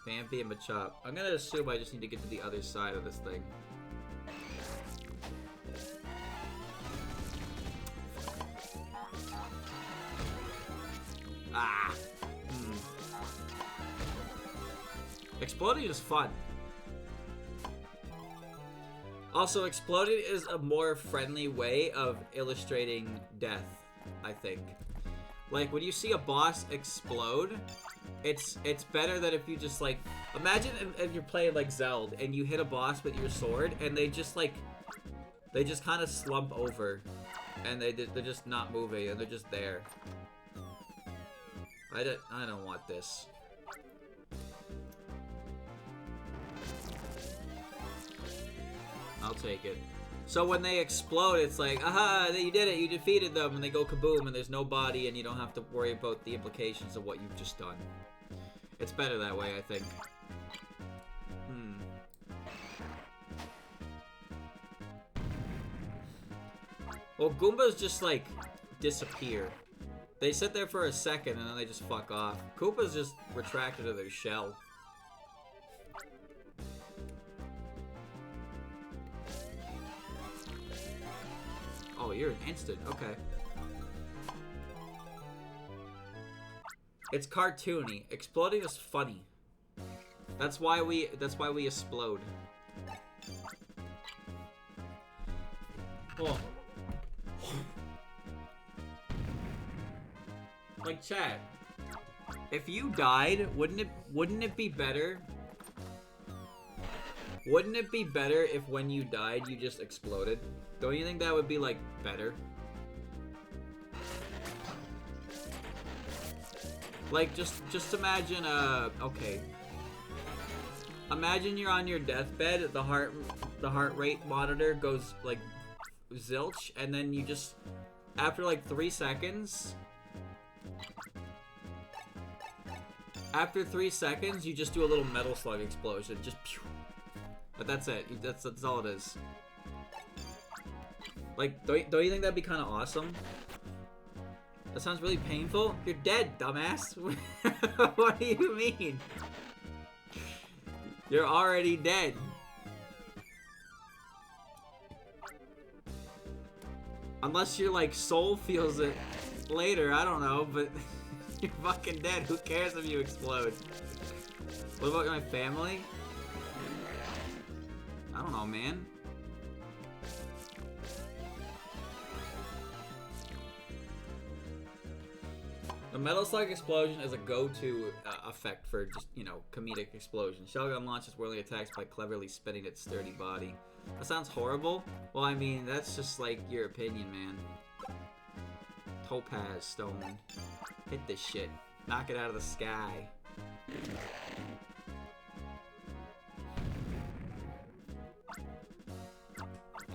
Vampy and Machop. I'm gonna assume I just need to get to the other side of this thing. Ah! Exploding is fun. Also, exploding is a more friendly way of illustrating death, I think. Like, when you see a boss explode, it's better than if you just, like... Imagine if you're playing, like, Zelda, and you hit a boss with your sword, and they just, like... They just kind of slump over, and they're just not moving, and they're just there. I don't want this. I'll take it. So when they explode, it's like, aha, you did it, you defeated them, and they go kaboom, and there's no body, and you don't have to worry about the implications of what you've just done. It's better that way, I think. Well, Goombas just, like, disappear. They sit there for a second, and then they just fuck off. Koopas just retract into their shell. Oh, you're an instant. Okay. It's cartoony. Exploding is funny. That's why we explode. Oh. Like, chat. If you died, wouldn't it be better? Wouldn't it be better if when you died you just exploded? Don't you think that would be, like, better? Like, just imagine, okay. Imagine you're on your deathbed, the heart rate monitor goes, like, zilch, and then you just, after, like, 3 seconds... After 3 seconds, you just do a little metal slug explosion. Just pew. But that's it. That's all it is. Like, don't you think that'd be kind of awesome? That sounds really painful. You're dead, dumbass. What do you mean? You're already dead. Unless your, like, soul feels it later. I don't know, but... You're fucking dead. Who cares if you explode? What about my family? I don't know, man. The metal slug explosion is a go-to effect for just, you know, comedic explosion. Shellgun launches whirling attacks by cleverly spinning its sturdy body. That sounds horrible. Well, I mean, that's just like your opinion, man. Topaz stone. Hit this shit. Knock it out of the sky.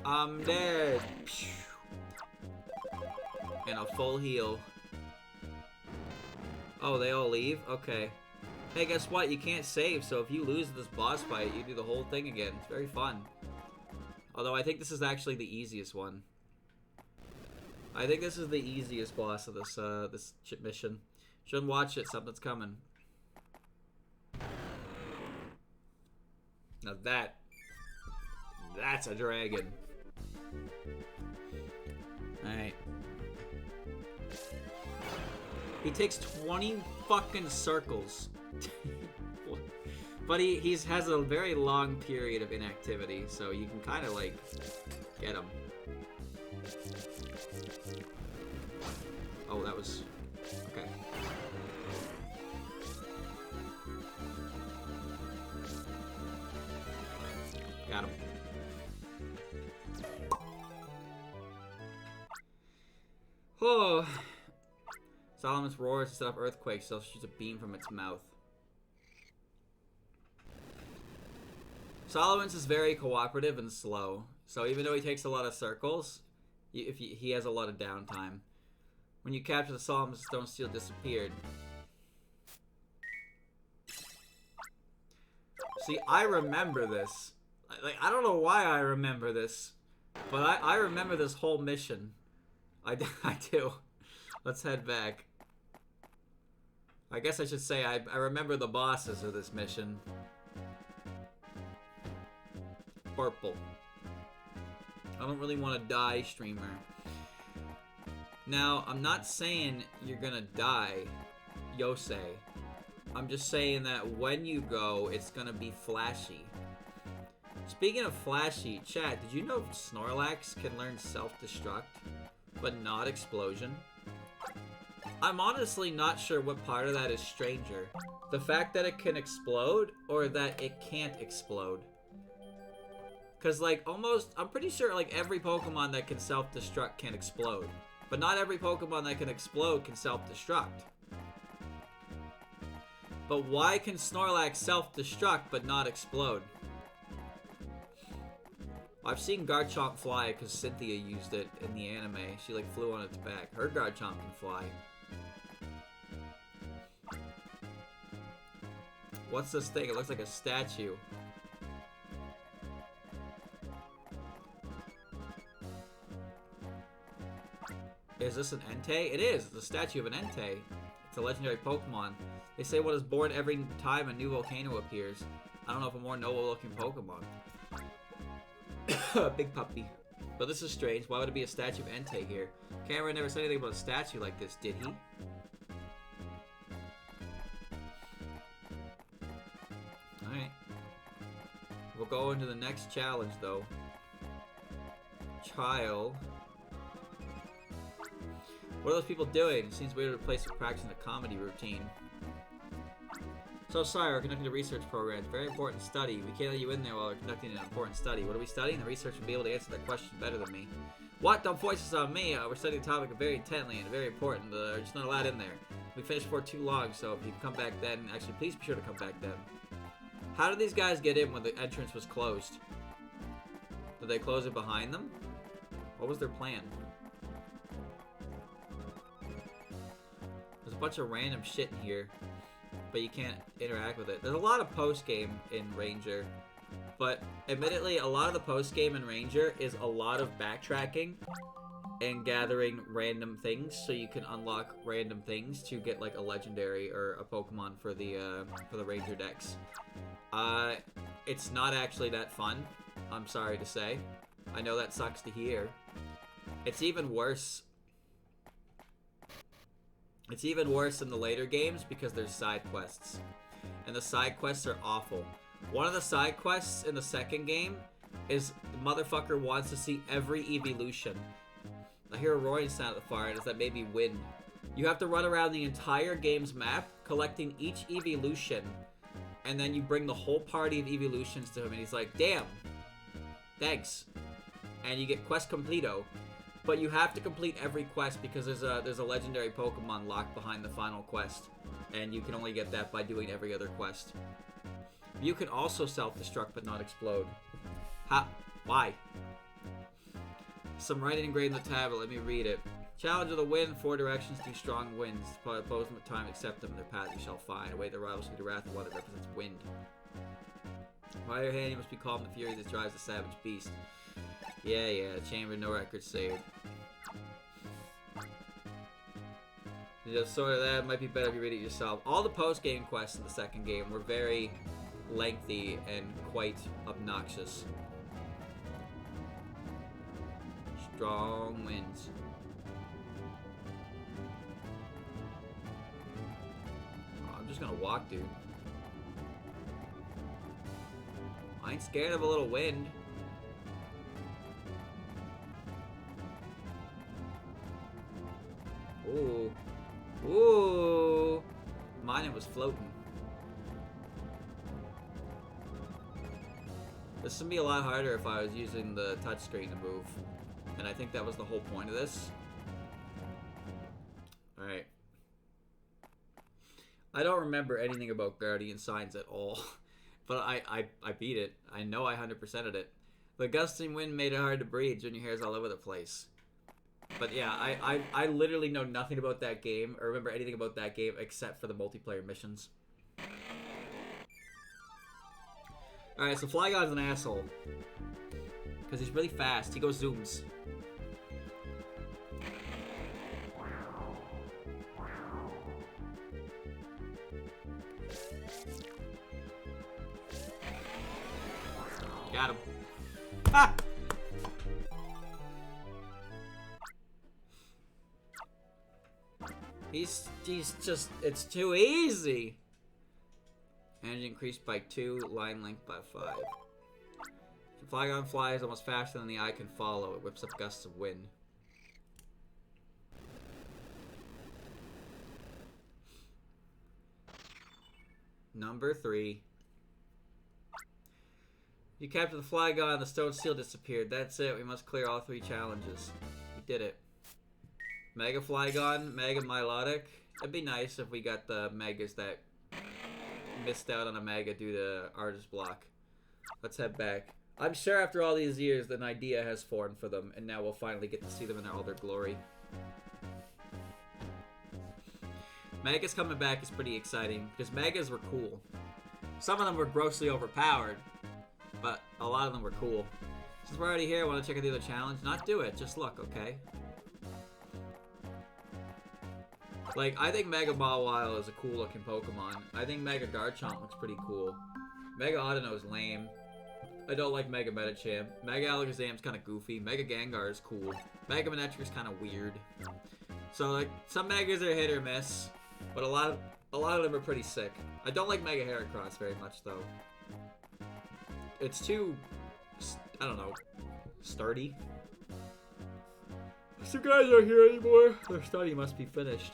I'm dead. And a full heal. Oh, they all leave? Okay. Hey, guess what? You can't save, so if you lose this boss fight, you do the whole thing again. It's very fun. Although I think this is actually the easiest one. I think this is the easiest boss of this this mission. Shouldn't watch it, something's coming. Now that's a dragon. Alright. He takes 20 fucking circles. But he has a very long period of inactivity, so you can kind of like get him. Oh, that was... okay. Got him. Oh. Solomon's roars to set off earthquakes, so shoots a beam from its mouth. Solomon's is very cooperative and slow, so even though he takes a lot of circles, he has a lot of downtime. When you capture the Solomon's stone seal disappeared. See, I remember this. Like, I don't know why I remember this, but I remember this whole mission. I do. Let's head back. I guess I should say I remember the bosses of this mission. Purple. I don't really want to die, streamer. Now, I'm not saying you're gonna die, Yosei. I'm just saying that when you go, it's gonna be flashy. Speaking of flashy, chat, did you know Snorlax can learn self-destruct, but not explosion? I'm honestly not sure what part of that is stranger. The fact that it can explode, or that it can't explode. Cause like, I'm pretty sure like every Pokemon that can self-destruct can explode. But not every Pokemon that can explode can self-destruct. But why can Snorlax self-destruct but not explode? I've seen Garchomp fly because Cynthia used it in the anime. She like flew on its back. Her Garchomp can fly. What's this thing? It looks like a statue. Is this an Entei? It is. It's a statue of an Entei. It's a legendary Pokemon. They say one is born every time a new volcano appears. I don't know if a more noble looking Pokemon. Big puppy. But this is strange. Why would it be a statue of Entei here? Cameron never said anything about a statue like this, did he? Alright. We'll go into the next challenge, though. Child. What are those people doing? It seems weird to replace with practicing a comedy routine. So sorry, we're conducting a research program. It's a very important study. We can't let you in there while we're conducting an important study. What are we studying? The researcher will be able to answer that question better than me. What? Don't voice this on me. We're studying the topic very intently and very important. We're just not allowed in there. We finished for too long, so if you can come back then, actually, please be sure to come back then. How did these guys get in when the entrance was closed? Did they close it behind them? What was their plan? There's a bunch of random shit in here, but you can't interact with it. There's a lot of post-game in Ranger, but admittedly, a lot of the post-game in Ranger is a lot of backtracking and gathering random things, so you can unlock random things to get like a legendary or a Pokemon for the Ranger decks. It's not actually that fun, I'm sorry to say. I know that sucks to hear. It's even worse. It's even worse in the later games because there's side quests. And the side quests are awful. One of the side quests in the second game is the motherfucker wants to see every evolution. I hear a roaring sound at the far end. Is that maybe wind? You have to run around the entire game's map collecting each evolution. And then you bring the whole party of evolutions to him. And he's like, damn. Thanks. And you get quest completo. But you have to complete every quest because there's a legendary Pokemon locked behind the final quest. And you can only get that by doing every other quest. You can also self-destruct but not explode. Why? Some writing engraved on the tablet. Let me read it. Challenge of the wind, 4 directions, 2 strong winds. Oppose them with time, accept them in their path you shall find. Await the rivals with the wrath of one that represents wind. By your hand, you must be calm the fury that drives the savage beast. Yeah, chamber, no record saved. Just sort of that. Might be better if you read it yourself. All the post-game quests in the second game were very lengthy and quite obnoxious. Strong winds. Oh, I'm just gonna walk, dude. I ain't scared of a little wind. Ooh. Ooh. Mine was floating. This would be a lot harder if I was using the touchscreen to move. And I think that was the whole point of this. Alright. I don't remember anything about Guardian Signs at all. But I beat it. I know I 100%ed it. The gusting wind made it hard to breathe. Junior hair's all over the place. But yeah, I literally know nothing about that game, or remember anything about that game except for the multiplayer missions. Alright, so Flygon's an asshole. Because he's really fast. He goes zooms. Got him. Ha! He's just, it's too easy. Energy increased by 2, line length by 5. The Flygon flies almost faster than the eye can follow. It whips up gusts of wind. Number 3. You captured the Flygon, the stone seal disappeared. That's it. We must clear all 3 challenges. We did it. Mega Flygon, Mega Milotic. It'd be nice if we got the Megas that missed out on a Mega due to artist block. Let's head back. I'm sure after all these years an idea has formed for them, and now we'll finally get to see them in all their glory. Megas coming back is pretty exciting, because Megas were cool. Some of them were grossly overpowered, but a lot of them were cool. Since we're already here, want to check out the other challenge? Not do it, just look, okay? Like, I think Mega Mawile is a cool looking Pokemon. I think Mega Garchomp looks pretty cool. Mega Audino is lame. I don't like Mega Medicham. Mega Alakazam's kind of goofy. Mega Gengar is cool. Mega Manectric's kind of weird. So, like, some Megas are hit or miss, but a lot of them are pretty sick. I don't like Mega Heracross very much, though. It's too, I don't know, sturdy. Some guys aren't here anymore. Their study must be finished.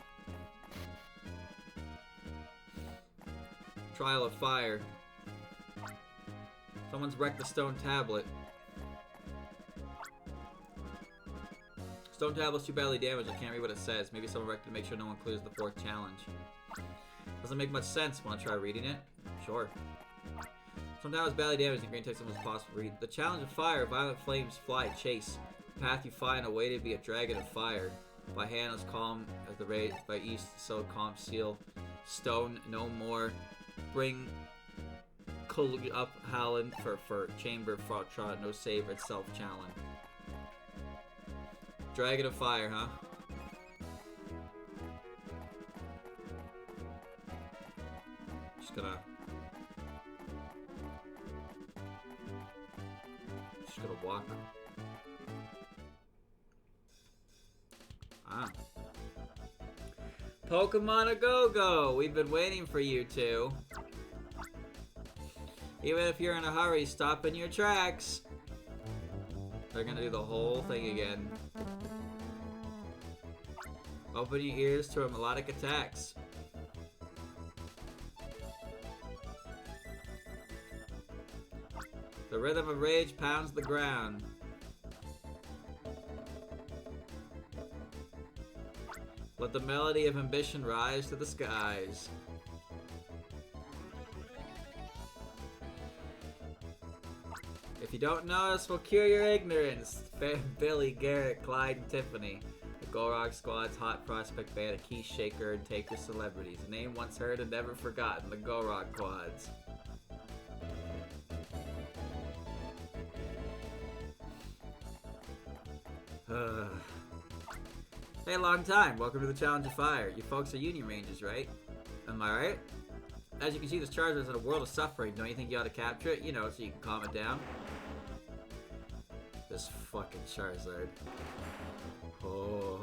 Trial of Fire. Someone's wrecked the stone tablet. Stone Tablet's too badly damaged. I can't read what it says. Maybe someone read to make sure no one clears the 4th challenge. Doesn't make much sense. Want to try reading it? Sure. Stone Tablet's badly damaged. The green text almost possible to read. The challenge of fire. Violent flames fly. Chase. The path you find awaited be a dragon of fire. By hand as calm as the rage. By east so calm seal. Stone no more. Bring up Howland for chamber fraught trot. No save itself challenge. Dragon of fire, huh? Just gonna walk. Ah. Pokemon a go-go! We've been waiting for you two. Even if you're in a hurry, stop in your tracks. They're gonna do the whole thing again. Open your ears to melodic attacks. The rhythm of rage pounds the ground. Let the melody of ambition rise to the skies. If you don't notice, we'll cure your ignorance. Billy, Garrett, Clyde, and Tiffany. The Gorog Squad's hot prospect band of key shaker and taker celebrities. A name once heard and never forgotten. The Gorog Quads. Hey, long time. Welcome to the Challenge of Fire. You folks are Union Rangers, right? Am I right? As you can see, this Charizard is in a world of suffering. Don't you think you ought to capture it? You know, so you can calm it down. This fucking Charizard. Oh.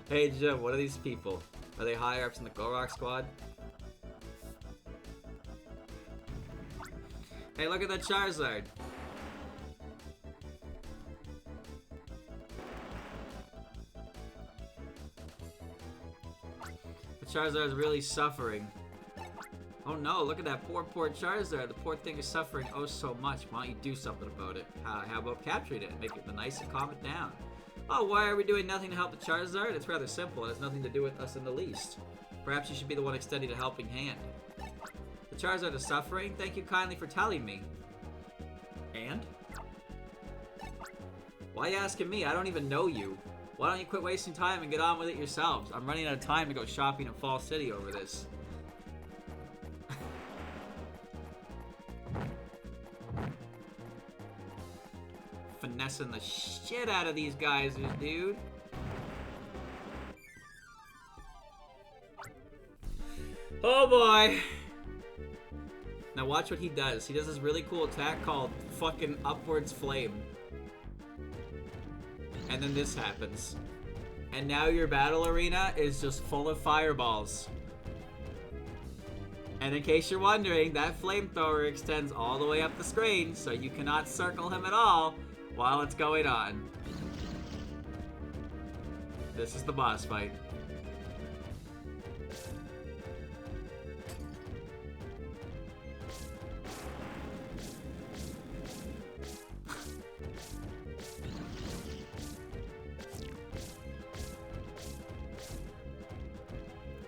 Hey, Jim, what are these people? Are they higher ups in the Gorok Squad? Hey, look at that Charizard. Charizard is really suffering. Oh no, look at that poor Charizard. The poor thing is suffering oh so much. Why don't you do something about it? How about capturing it and make it nice and calm it down? Oh, why are we doing nothing to help the Charizard? It's rather simple. It has nothing to do with us in the least. Perhaps you should be the one extending a helping hand. The Charizard is suffering? Thank you kindly for telling me. And? Why are you asking me? I don't even know you. Why don't you quit wasting time and get on with it yourselves? I'm running out of time to go shopping in Fall City over this. Finessing the shit out of these guys, dude. Oh boy. Now watch what he does. He does this really cool attack called fucking Upwards Flame. And then this happens. And now your battle arena is just full of fireballs. And in case you're wondering, that flamethrower extends all the way up the screen, so you cannot circle him at all while it's going on. This is the boss fight.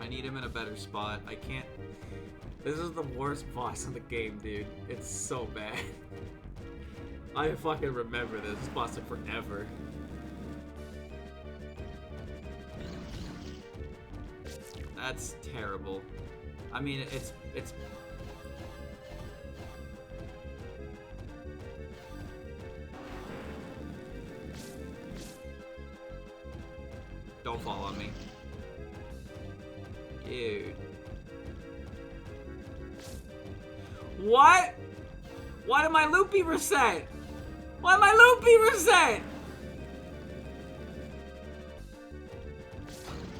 I need him in a better spot. I can't... This is the worst boss in the game, dude. It's so bad. I fucking remember this. This boss took forever. That's terrible. I mean, it's... Don't fall on me. Dude. What? Why did my loopy reset? Why did my loopy reset?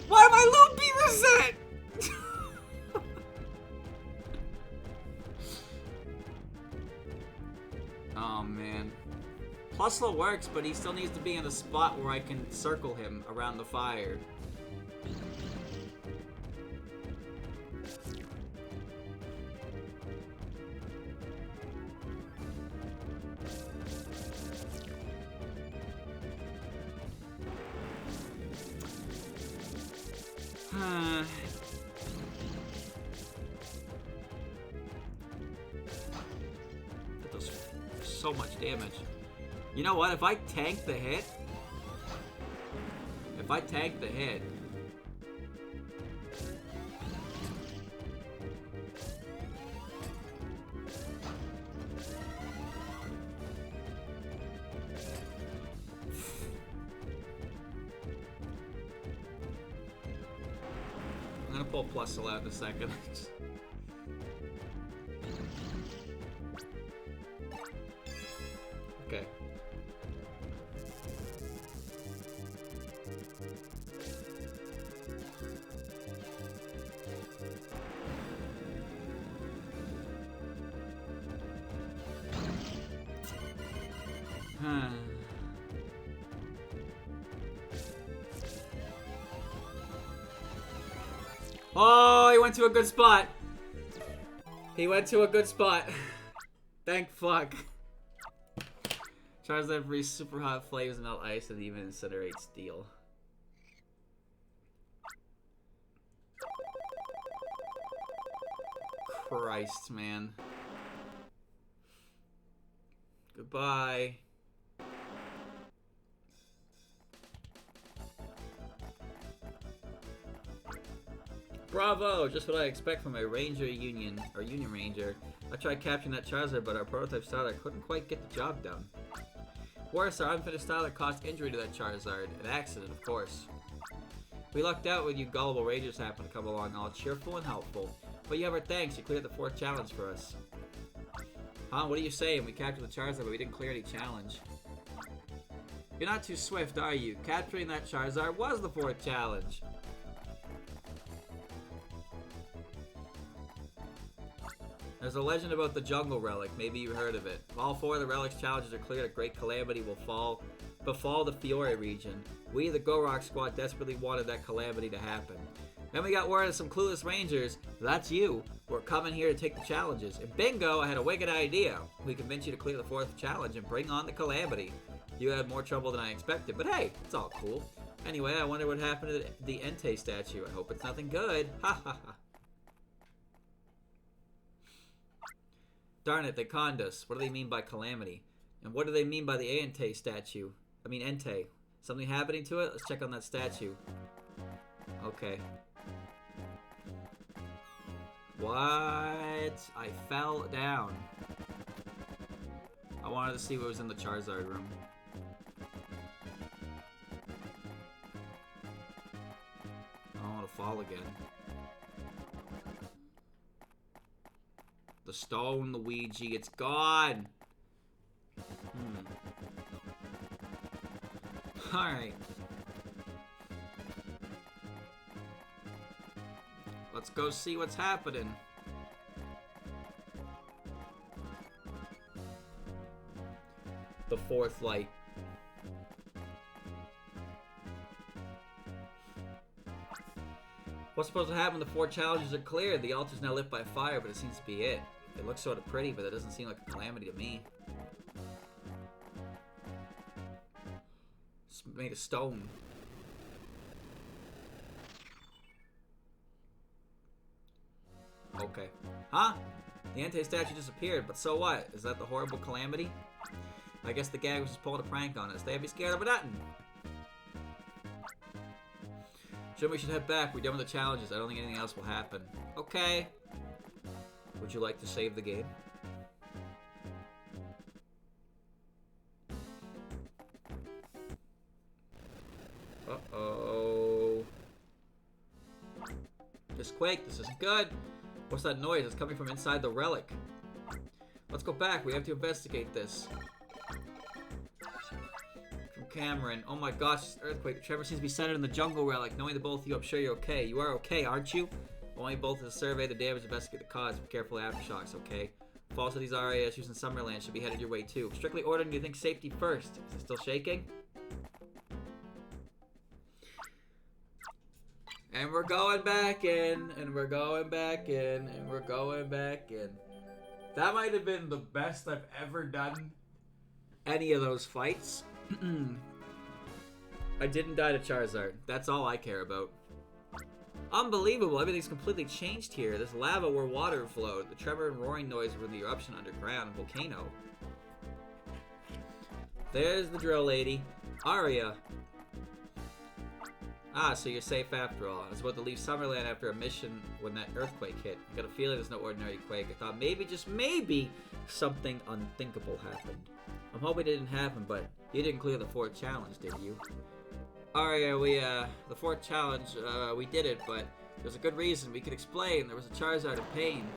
Why did my loopy reset? Oh man. Pluslo works, but he still needs to be in a spot where I can circle him around the fire. That does so much damage. You know what? If I tank the hit... I'm gonna pull plus out in a second. Okay. Oh, he went to a good spot. He went to a good spot. Thank fuck. Charizard breathes super hot flames, melt ice, and even incinerate steel. Christ, man. Goodbye. Bravo! Just what I expect from a Ranger Union, or Union Ranger. I tried capturing that Charizard, but our prototype starter couldn't quite get the job done. Worse, our unfinished starter caused injury to that Charizard. An accident, of course. We lucked out when you gullible Rangers happened to come along, all cheerful and helpful. But you have our thanks, you cleared the 4th challenge for us. Huh? What are you saying? We captured the Charizard, but we didn't clear any challenge. You're not too swift, are you? Capturing that Charizard was the 4th challenge. There's a legend about the jungle relic. Maybe you heard of it. If all 4 of the relics challenges are cleared, a great calamity will befall the Fiore region. We, the Go-Rock Squad, desperately wanted that calamity to happen. Then we got word of some clueless rangers. That's you. We're coming here to take the challenges. And bingo, I had a wicked idea. We convinced you to clear the 4th challenge and bring on the calamity. You had more trouble than I expected, but hey, it's all cool. Anyway, I wonder what happened to the Entei statue. I hope it's nothing good. Ha ha ha. Darn it, they conned us. What do they mean by calamity? And what do they mean by the Entei statue? I mean Entei. Something happening to it? Let's check on that statue. Okay. What? I fell down. I wanted to see what was in the Charizard room. I don't want to fall again. The stone, Luigi, it's gone! Alright. Let's go see what's happening. The 4th light. What's supposed to happen? The 4 challenges are cleared. The altar's now lit by fire, but it seems to be it. It looks sort of pretty, but it doesn't seem like a calamity to me. It's made of stone. Okay. Huh? The Entei statue disappeared, but so what? Is that the horrible calamity? I guess the gag was just pulling a prank on us. They had me scared of nothing. Sure, we should head back. We're done with the challenges. I don't think anything else will happen. Okay. Would you like to save the game? Uh-oh. Just quake. This isn't good. What's that noise? It's coming from inside the relic. Let's go back. We have to investigate this. From Cameron. Oh my gosh, this earthquake. Trevor seems to be centered in the jungle relic. Knowing the both of you, I'm sure you're okay. You are okay, aren't you? Only both to survey the damage, investigate the cause. Be careful of aftershocks, okay? Falls of these RAS used in Summerland should be headed your way too. Strictly ordering you to think safety first. Is it still shaking? And we're going back in, and we're going back in, and we're going back in. That might have been the best I've ever done any of those fights. I didn't die to Charizard. That's all I care about. Unbelievable, everything's completely changed here. There's lava where water flowed. The tremor and roaring noise were in the eruption underground volcano. There's the drill lady. Aria. Ah, so you're safe after all. I was about to leave Summerland after a mission when that earthquake hit. I got a feeling it's no ordinary quake. I thought maybe, just maybe, something unthinkable happened. I'm hoping it didn't happen, but you didn't clear the fourth challenge, did you? Aria, the fourth challenge, we did it, but there's a good reason. We could explain. There was a Charizard in pain.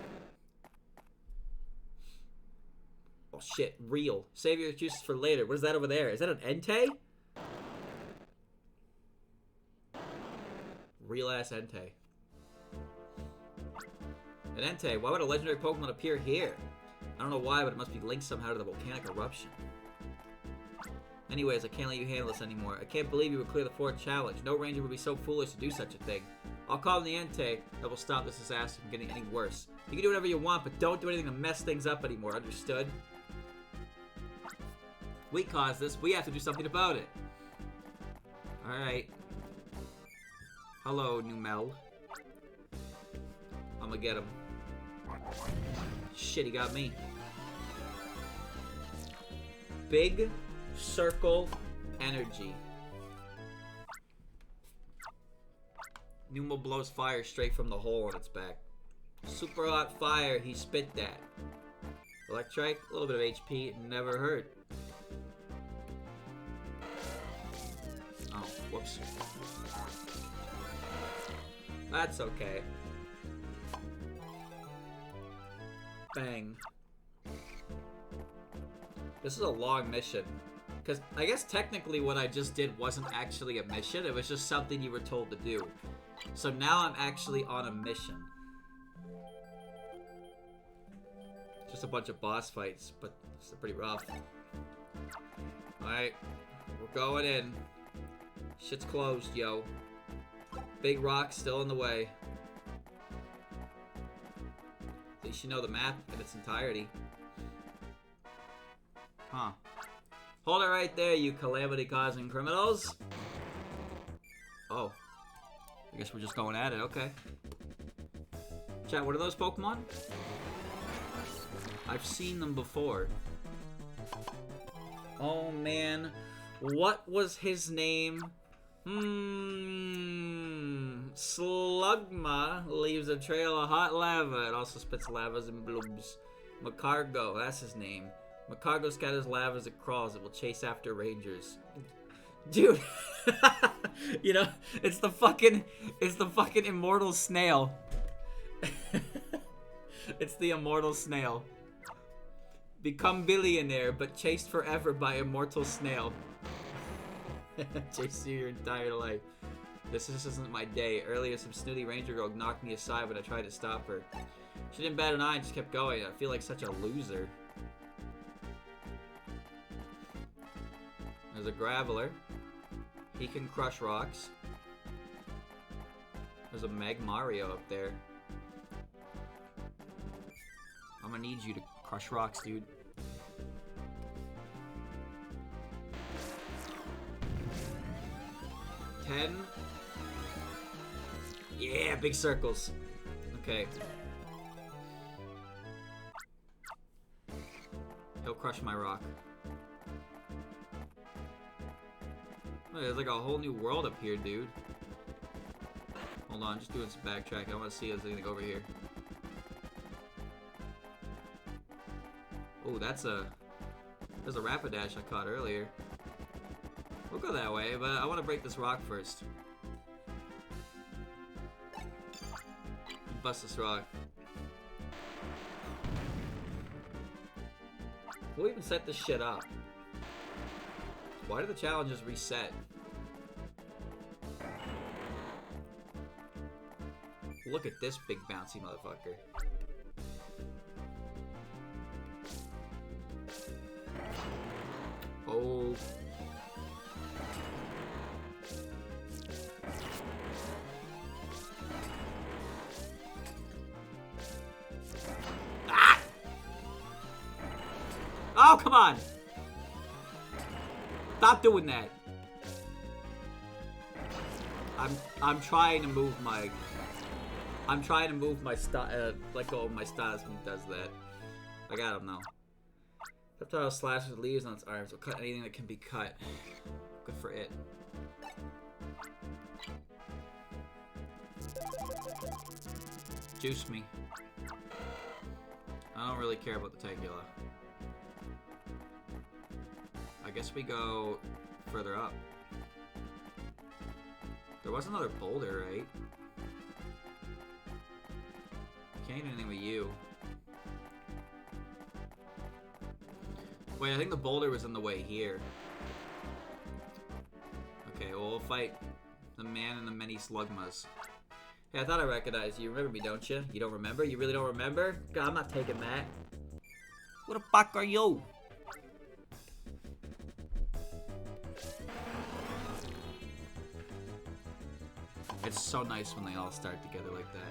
Oh shit, real. Save your excuses for later. What is that over there? Is that an Entei? Real ass Entei. An Entei. Why would a legendary Pokemon appear here? I don't know why, but it must be linked somehow to the volcanic eruption. Anyways, I can't let you handle this anymore. I can't believe you would clear the fourth challenge. No ranger would be so foolish to do such a thing. I'll call in the Entei that will stop this disaster from getting any worse. You can do whatever you want, but don't do anything to mess things up anymore. Understood? We caused this. We have to do something about it. Alright. Hello, Numel. I'm gonna get him. Shit, he got me. Big circle energy. Numel blows fire straight from the hole on its back. Super hot fire, he spit that. Electrike, a little bit of HP, it never hurt. Oh, whoops. That's okay. Bang. This is a long mission. Because I guess technically what I just did wasn't actually a mission. It was just something you were told to do. So now I'm actually on a mission. Just a bunch of boss fights, but it's pretty rough. Alright. We're going in. Shit's closed, yo. Big rock still in the way. At least you know the map in its entirety. Huh. Hold it right there, you calamity-causing criminals. Oh. I guess we're just going at it, okay. Chat, what are those Pokemon? I've seen them before. Oh, man. What was his name? Slugma leaves a trail of hot lava. It also spits lavas and blooms. Macargo, that's his name. Macargo scatters lava as it crawls. It will chase after rangers. Dude, you know, it's the fucking immortal snail. It's the immortal snail. Become billionaire, but chased forever by immortal snail. Chase you your entire life. This just isn't my day. Earlier, some snooty ranger girl knocked me aside when I tried to stop her. She didn't bat an eye and just kept going. I feel like such a loser. There's a Graveler. He can crush rocks. There's a Magmario up there. I'm gonna need you to crush rocks, dude. $10. Yeah, big circles. Okay. He'll crush my rock. Look, there's like a whole new world up here, dude. Hold on, just doing some backtracking. I want to see if there's anything over here. Oh, there's a Rapidash I caught earlier. We'll go that way, but I want to break this rock first. Bust this rock. We'll even set this shit up. Why do the challenges reset? Look at this big bouncy motherfucker. Oh. Ah! Oh, come on! Stop doing that. I'm trying to move my I'm trying to move my let go of my stylus when it does that. I got him now. Reptile slashes leaves on its arms. Will cut anything that can be cut. Good for it. Juice me. I don't really care about the Tangela. I guess we go further up. There was another boulder, right? Can't do anything with you. Wait, I think the boulder was in the way here. Okay, well, we'll fight the man and the many slugmas. Hey, I thought I recognized you. You remember me, don't you? You don't remember? You really don't remember? God, I'm not taking that. Who the fuck are you? It's so nice when they all start together like that.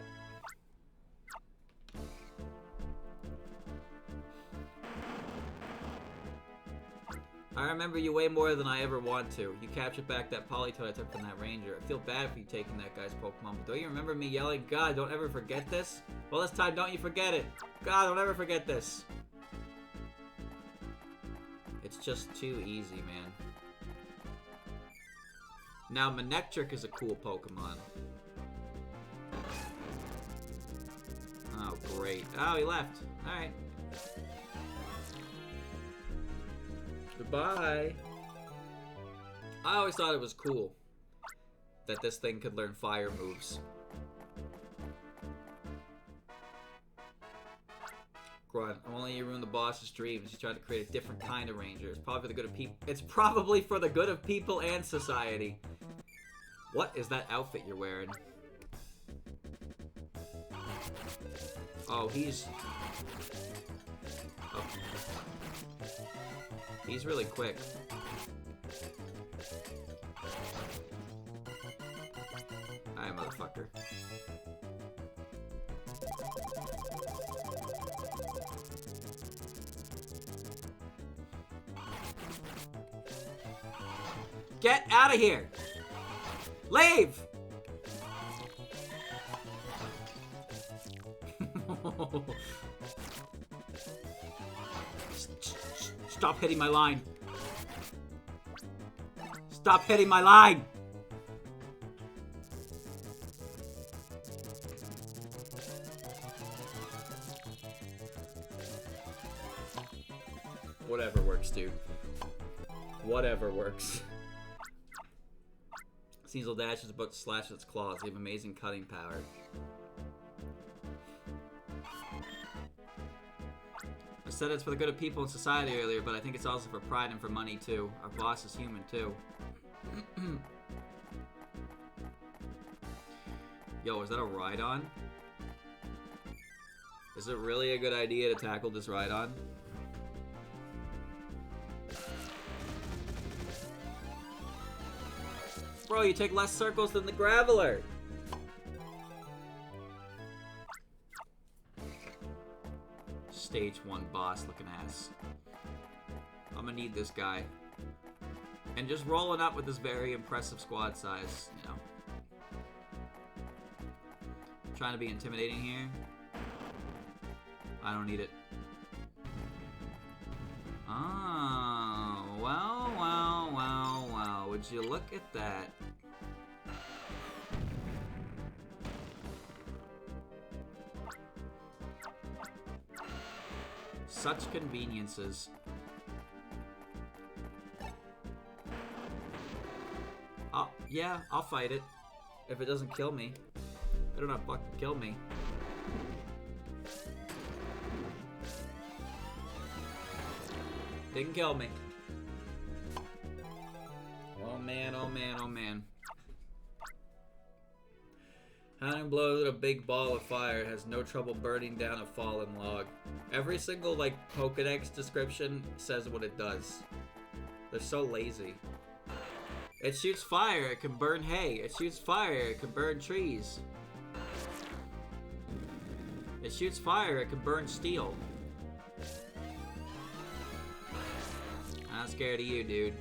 I remember you way more than I ever want to. You captured back that Politoed I took from that ranger. I feel bad for you taking that guy's Pokemon, but don't you remember me yelling, God, don't ever forget this? Well, this time, don't you forget it. God, don't ever forget this. It's just too easy, man. Now, Manectric is a cool Pokemon. Oh, great. Oh, he left. Alright. Goodbye. I always thought it was cool that this thing could learn fire moves. Grunt, only you ruined the boss's dreams. He's trying to create a different kind of ranger. It's probably for the good of people. It's probably for the good of people and society. What is that outfit you're wearing? Oh, he's... Oh. He's really quick. Hi, motherfucker. Get out of here! Leave! Stop hitting my line. Stop hitting my line! Whatever works, dude. Whatever works. Sneasel Dash is about to slash its claws. They have amazing cutting power. I said it's for the good of people in society earlier, but I think it's also for pride and for money, too. Our boss is human, too. Yo, is that a Rhydon? Is it really a good idea to tackle this Rhydon? Bro, you take less circles than the Graveler! Stage 1 boss looking ass. I'm gonna need this guy. And just rolling up with this very impressive squad size, you know. Trying to be intimidating here. I don't need it. Oh, well, well, well, well. Would you look at that? Such conveniences. Oh, yeah, I'll fight it. If it doesn't kill me. Better not fucking kill me. Didn't kill me. Oh man, oh man, oh man. Hounding blows at a big ball of fire, has no trouble burning down a fallen log. Every single, like, Pokedex description says what it does. They're so lazy. It shoots fire, it can burn hay. It shoots fire, it can burn trees. It shoots fire, it can burn steel. I'm not scared of you, dude.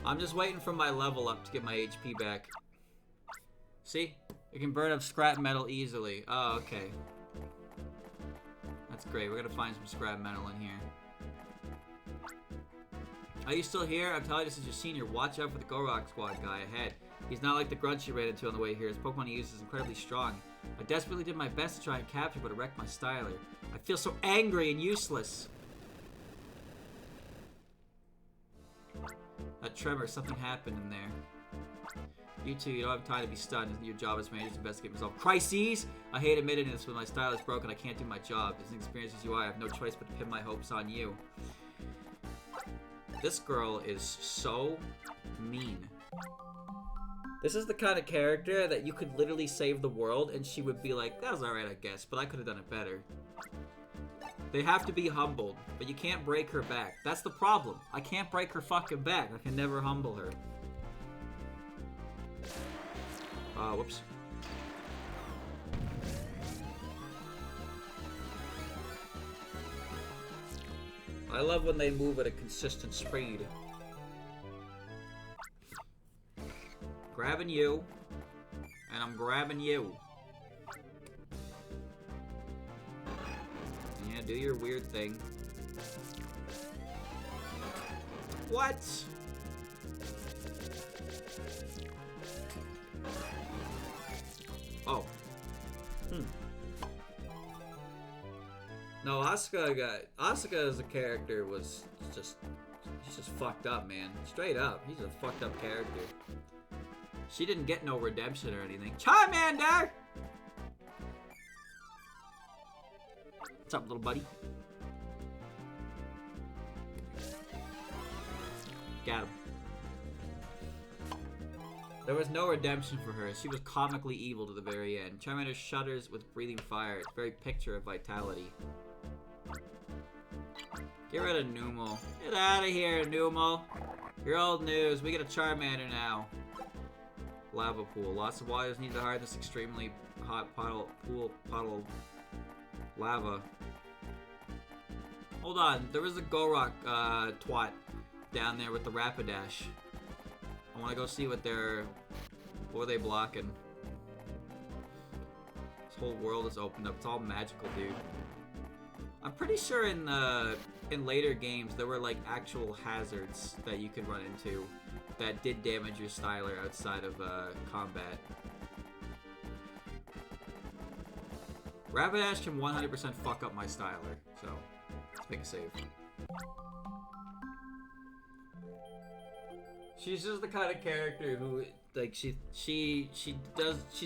I'm just waiting for my level up to get my HP back. See? It can burn up scrap metal easily. Oh, okay. That's great. We're gonna find some scrap metal in here. Are you still here? I'm telling you, this is your senior. Watch out for the Gorok Squad guy ahead. He's not like the grunts you ran into on the way here. His Pokemon he uses is incredibly strong. I desperately did my best to try and capture, but it wrecked my styler. I feel so angry and useless. That tremor, something happened in there. You two, you don't have time to be stunned. Your job is managed to investigate myself. Crises! I hate admitting this, when my style is broken, I can't do my job. As inexperienced as you are, I have no choice but to pin my hopes on you. This girl is so mean. This is the kind of character that you could literally save the world and she would be like, that was alright, I guess, but I could have done it better. They have to be humbled, but you can't break her back. That's the problem. I can't break her fucking back. I can never humble her. Whoops. I love when they move at a consistent speed. Grabbing you, and I'm grabbing you. Yeah, do your weird thing. What? Oh. No, Asuka as a character was just, he's just fucked up, man. Straight up, he's a fucked up character. She didn't get no redemption or anything. Charmander! What's up, little buddy? Got him. There was no redemption for her. She was comically evil to the very end. Charmander shudders with breathing fire. It's a very picture of vitality. Get rid of Numel. Get out of here, Numel. You're old news. We get a Charmander now. Lava pool. Lots of water is needed to hide this extremely hot puddle lava. Hold on. There was a Gorok twat down there with the Rapidash. I want to go see what they're... What are they blocking? This whole world is opened up. It's all magical, dude. I'm pretty sure in later games there were like actual hazards that you could run into that did damage your styler outside of combat. Rapidash can 100% fuck up my styler, so let's make a save. She's just the kind of character who, like, she's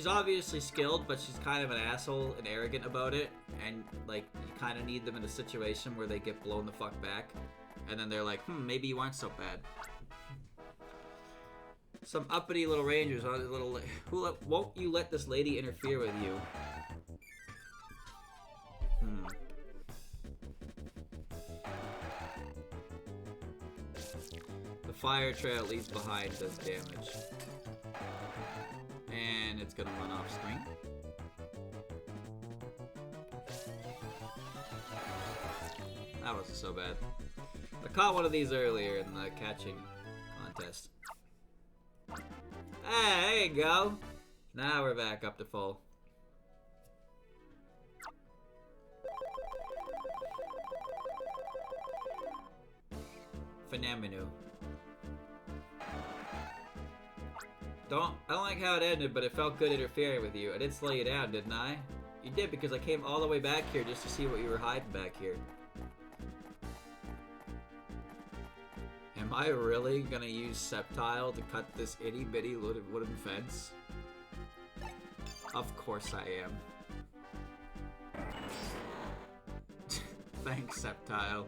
obviously skilled, but she's kind of an asshole and arrogant about it, and, like, you kind of need them in a situation where they get blown the fuck back, and then they're like, maybe you aren't so bad. Some uppity little rangers, won't you let this lady interfere with you? The fire trail leaves behind does damage. And it's gonna run off screen. That wasn't so bad. I caught one of these earlier in the catching contest. Hey, there you go. Now we're back up to full. Phenomeno. I don't like how it ended, but it felt good interfering with you. I did slow you down, didn't I? You did, because I came all the way back here just to see what you were hiding back here. Am I really gonna use Sceptile to cut this itty bitty wooden fence? Of course I am. Thanks, Sceptile.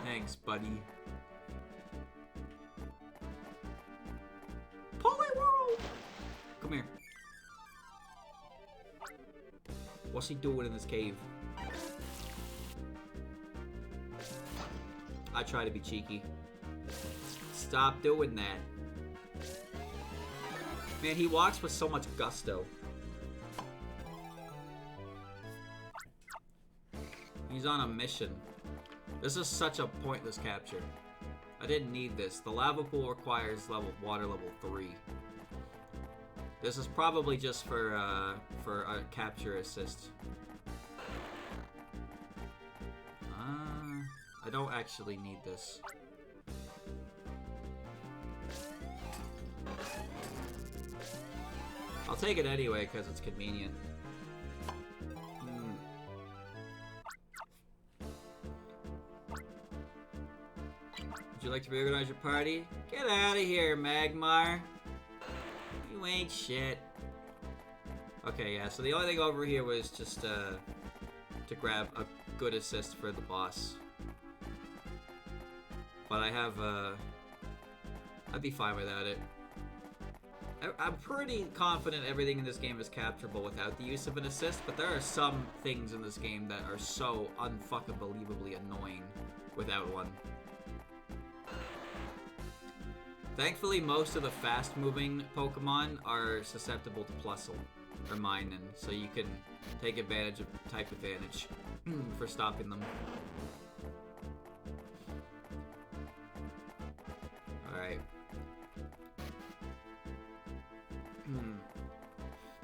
Thanks, buddy. Poliwhirl! Come here. What's he doing in this cave? I try to be cheeky. Stop doing that. Man, he walks with so much gusto. He's on a mission. This is such a pointless capture. I didn't need this. The lava pool requires water level 3. This is probably just for a capture assist. I don't actually need this. I'll take it anyway because it's convenient. Would you like to reorganize your party? Get out of here, Magmar. You ain't shit. Okay, yeah, so the only thing over here was just to grab a good assist for the boss. But I have, I'd be fine without it. I'm pretty confident everything in this game is capturable without the use of an assist, but there are some things in this game that are so unfucking-believably annoying without one. Thankfully, most of the fast-moving Pokemon are susceptible to Plusle, or Minun, so you can take advantage of type advantage for stopping them. Alright.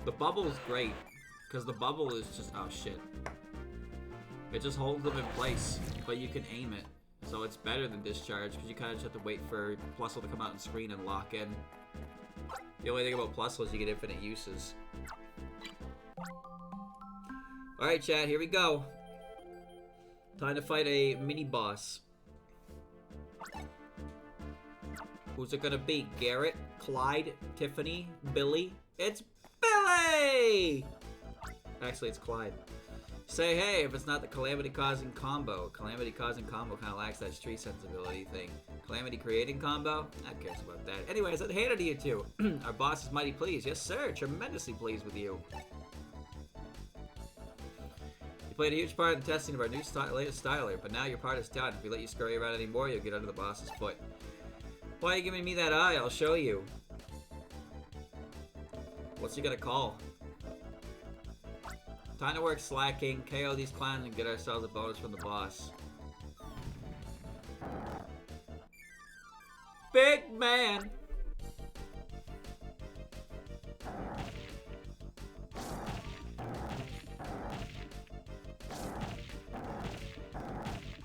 The bubble is great, because the bubble is just, oh shit. It just holds them in place, but you can aim it. So it's better than discharge, because you kind of just have to wait for Plusle to come out and screen and lock in. The only thing about Plusle is you get infinite uses. Alright chat, here we go. Time to fight a mini-boss. Who's it gonna be? Garrett? Clyde? Tiffany? Billy? It's Billy! Actually, it's Clyde. Say hey if it's not the Calamity causing combo. Calamity causing combo kind of lacks that street sensibility thing. Calamity creating combo? Who cares about that? Anyways, I'd hand it to you two. Our boss is mighty pleased. Yes sir, tremendously pleased with you. You played a huge part in the testing of our new latest styler, but now your part is done. If we let you scurry around anymore, you'll get under the boss's foot. Why are you giving me that eye? I'll show you. What's he gonna call? Time to work slacking, KO these clowns, and get ourselves a bonus from the boss. Big man!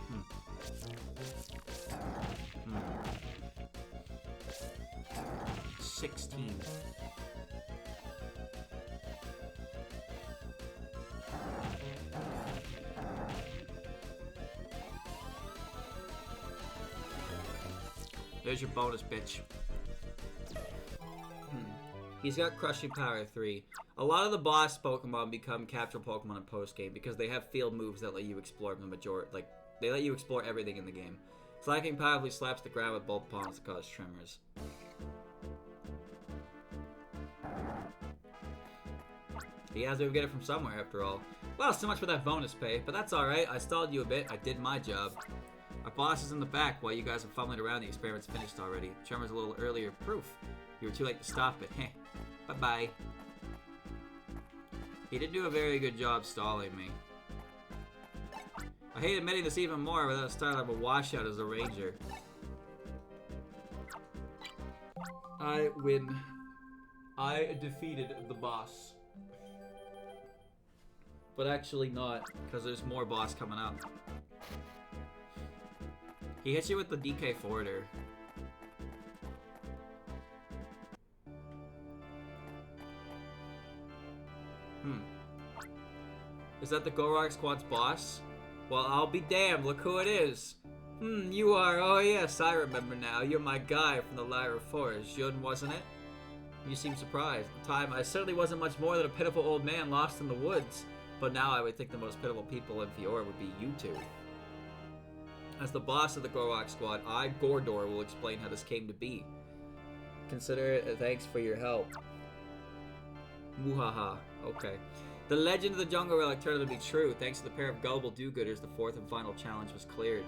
Hmm. 16. There's your bonus, bitch. He's got Crushing Power 3. A lot of the boss Pokemon become capture Pokemon in post-game because they have field moves that let you explore the majority. Like, they let you explore everything in the game. Slacking powerfully slaps the ground with both palms to cause tremors. He has to get it from somewhere, after all. Well, so much for that bonus pay, but that's alright. I stalled you a bit. I did my job. Our boss is in the back while you guys are fumbling around. The experiment's finished already. Tremors a little earlier. Proof. You were too late to stop it. Heh. Bye-bye. He did do a very good job stalling me. I hate admitting this even more without a style of a washout as a ranger. I win. I defeated the boss. But actually not, because there's more boss coming up. He hits you with the DK forwarder. Is that the Gorok Squad's boss? Well, I'll be damned, look who it is. You are, oh yes, I remember now. You're my guy from the Lyra Forest. Jun, wasn't it? You seem surprised. At the time, I certainly wasn't much more than a pitiful old man lost in the woods. But now I would think the most pitiful people in Fiora would be you two. As the boss of the Gorok Squad, I, Gordor, will explain how this came to be. Consider it a thanks for your help. Muhaha. Okay. The legend of the Jungle Relic turned out to be true. Thanks to the pair of gullible do-gooders, the fourth and final challenge was cleared.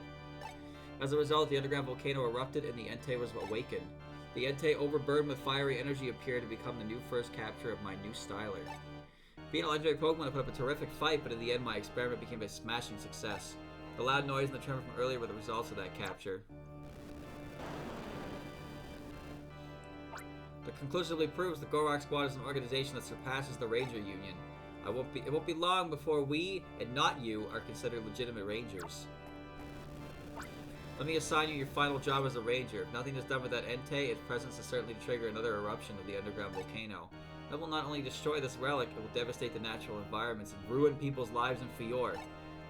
As a result, the underground volcano erupted and the Entei was awakened. The Entei, overburdened with fiery energy, appeared to become the new first capture of my new styler. Being a legendary Pokemon, I put up a terrific fight, but in the end, my experiment became a smashing success. The loud noise and the tremor from earlier were the results of that capture. That conclusively proves the Gorok Squad is an organization that surpasses the Ranger Union. It won't be long before we, and not you, are considered legitimate Rangers. Let me assign you your final job as a Ranger. If nothing is done with that Entei, its presence is certainly to trigger another eruption of the underground volcano. That will not only destroy this relic, it will devastate the natural environments and ruin people's lives in Fjord.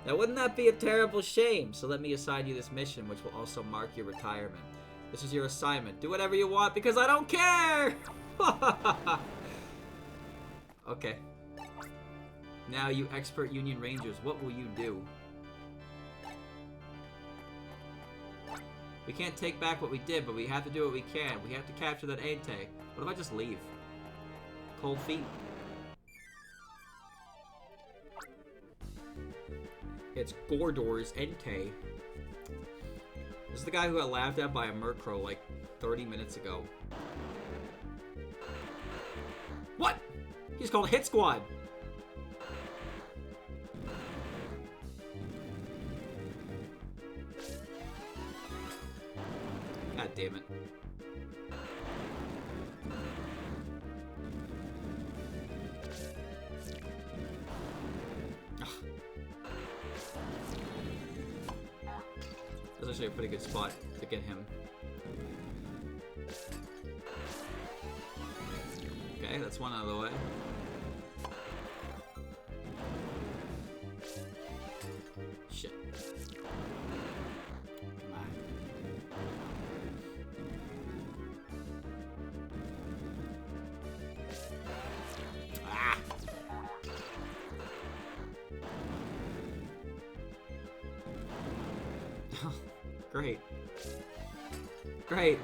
Now wouldn't that be a terrible shame? So let me assign you this mission, which will also mark your retirement. This is your assignment. Do whatever you want because I don't care! Okay. Now you expert Union Rangers, what will you do? We can't take back what we did, but we have to do what we can. We have to capture that Entei. What if I just leave? Cold feet. It's Gordor's Entei. This is the guy who got laughed at by a Murkrow like 30 minutes ago. What? He's called Hit Squad. God damn it. That's actually a pretty good spot to get him. Okay, that's one out of the way. Shit. Come on. Ah! Great. Great.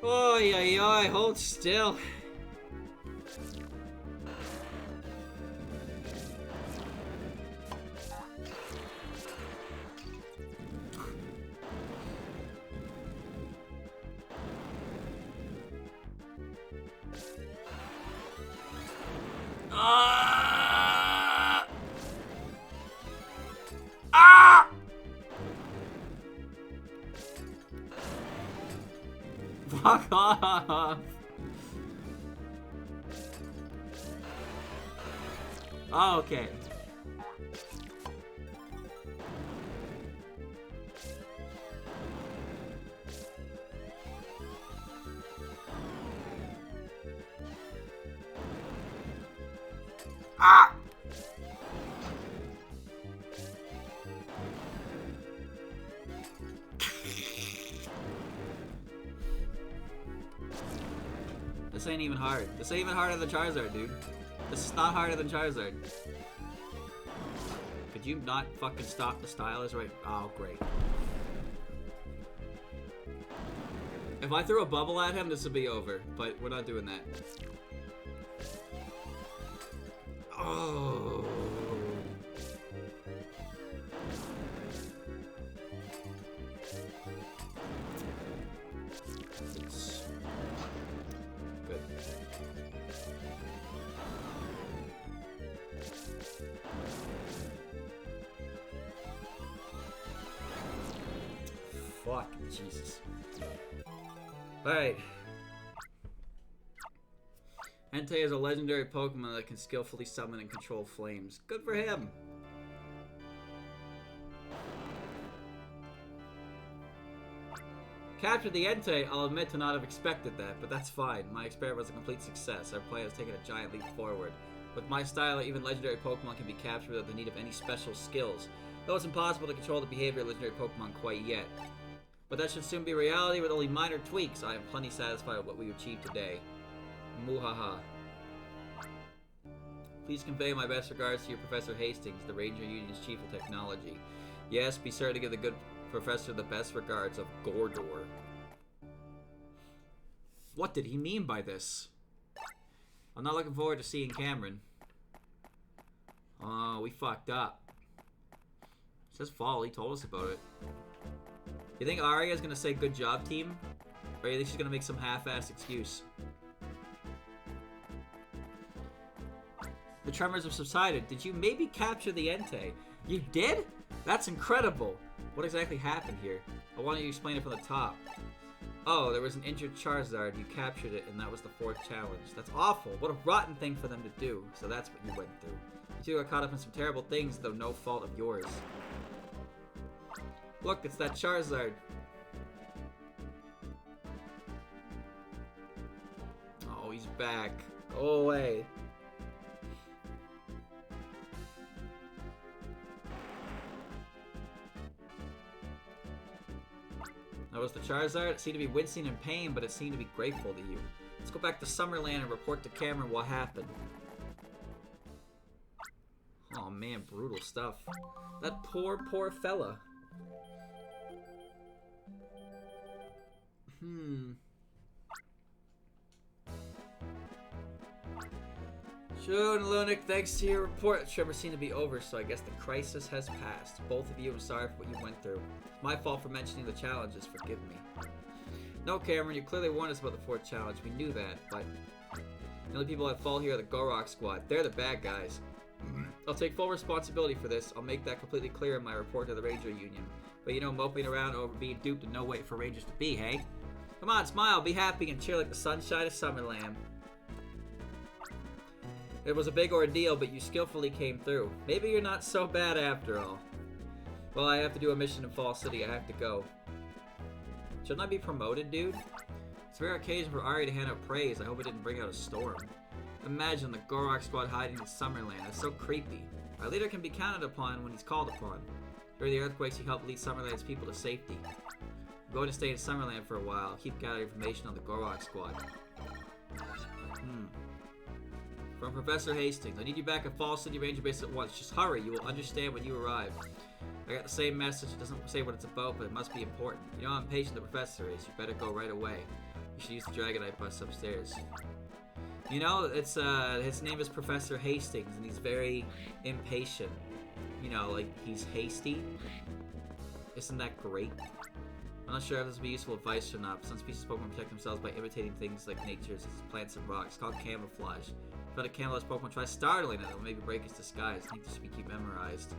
Oy, oy, oy, hold still. Ah! Ah! Fuck off! Oh, okay. Ah! This ain't even hard. This ain't even harder than Charizard, dude. This is not harder than Charizard. Could you not fucking stop the stylus right? Oh, great. If I threw a bubble at him, this would be over. But we're not doing that. Oh. Good. Fuck, Jesus. Alright. Entei is a legendary Pokemon that can skillfully summon and control flames. Good for him! Captured the Entei, I'll admit to not have expected that, but that's fine. My experiment was a complete success. Our plan has taken a giant leap forward. With my style, even legendary Pokemon can be captured without the need of any special skills. Though it's impossible to control the behavior of legendary Pokemon quite yet. But that should soon be reality with only minor tweaks. I am plenty satisfied with what we achieved today. Muhaha. Please convey my best regards to your Professor Hastings, the Ranger Union's Chief of Technology. Yes, be sure to give the good professor the best regards of Gordor. What did he mean by this? I'm not looking forward to seeing Cameron. Oh, we fucked up. It's his fault, he told us about it. You think Aria's gonna say good job, team? Or you think she's gonna make some half-assed excuse? The tremors have subsided. Did you maybe capture the Entei? You did? That's incredible. What exactly happened here? I want you to explain it from the top. Oh, there was an injured Charizard. You captured it, and that was the 4th challenge. That's awful. What a rotten thing for them to do. So that's what you went through. You two got caught up in some terrible things, though no fault of yours. Look, it's that Charizard. Oh, he's back. Go away. That was the Charizard. It seemed to be wincing in pain, but it seemed to be grateful to you. Let's go back to Summerland and report to Cameron what happened. Oh man, brutal stuff. That poor fella. June, Lunik, thanks to your report, the tremors seem to be over, so I guess the crisis has passed. Both of you, I'm sorry for what you went through. It's my fault for mentioning the challenges, forgive me. No, Cameron, you clearly warned us about the 4th challenge. We knew that, but the only people at fault here are the Gorok squad. They're the bad guys. I'll take full responsibility for this. I'll make that completely clear in my report to the Ranger Union. But you know, moping around over being duped and no way for Rangers to be, hey? Come on, smile, be happy, and cheer like the sunshine of Summerland. It was a big ordeal, but you skillfully came through. Maybe you're not so bad after all. Well, I have to do a mission in Fall City. I have to go. Shouldn't I be promoted, dude? It's a rare occasion for Ari to hand out praise. I hope it didn't bring out a storm. Imagine the Gorok squad hiding in Summerland. That's so creepy. Our leader can be counted upon when he's called upon. During the earthquakes, he helped lead Summerland's people to safety. I'm going to stay in Summerland for a while. Keep gathering information on the Gorok squad. From Professor Hastings. I need you back at Fall City Ranger Base at once. Just hurry. You will understand when you arrive. I got the same message. It doesn't say what it's about, but it must be important. You know how impatient the professor is. You better go right away. You should use the Dragonite bus upstairs. You know, it's his name is Professor Hastings, and he's very impatient. You know, like, he's hasty. Isn't that great? I'm not sure if this will be useful advice or not, but some species of Pokemon protect themselves by imitating things like nature, such as plants and rocks. It's called camouflage. If a camouflage Pokemon tries startling it, it will maybe break its disguise. I think this should be keep memorized.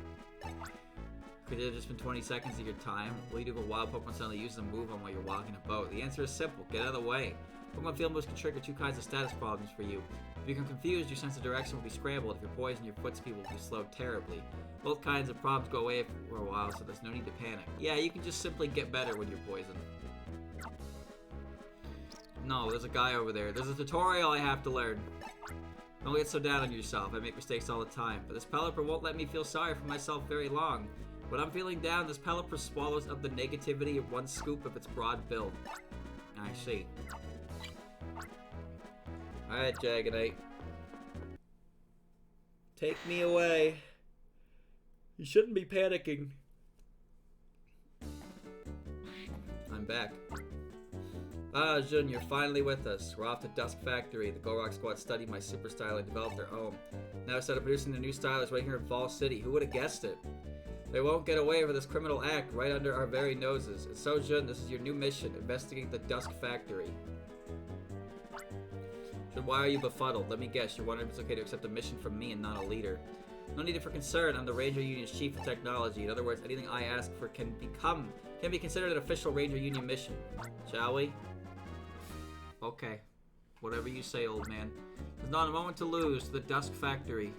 Could it have just been 20 seconds of your time? Will you do if a wild Pokemon suddenly uses a move on while you're walking a boat? The answer is simple. Get out of the way. Pokemon field moves can trigger 2 kinds of status problems for you. If you become confused, your sense of direction will be scrambled. If you're poisoned, your foot speed will be slowed terribly. Both kinds of problems go away for a while, so there's no need to panic. Yeah, you can just simply get better when you're poisoned. No, there's a guy over there. There's a tutorial I have to learn. Don't get so down on yourself. I make mistakes all the time. But this Pelipper won't let me feel sorry for myself very long. When I'm feeling down, this Pelipper swallows up the negativity of one scoop of its broad bill. I see. Alright, Dragonite. Take me away. You shouldn't be panicking. I'm back. Ah, Jun, you're finally with us. We're off to Dusk Factory. The Gorok squad studied my super style and developed their own. Now I started producing the new stylers right here in Fall City. Who would have guessed it? They won't get away with this criminal act right under our very noses. And so, Jun, this is your new mission. Investigate the Dusk Factory. Jun, why are you befuddled? Let me guess. You're wondering if it's okay to accept a mission from me and not a leader. No need for concern. I'm the Ranger Union's chief of technology. In other words, anything I ask for can be considered an official Ranger Union mission. Shall we? Okay. Whatever you say, old man. There's not a moment to lose to the Dusk Factory.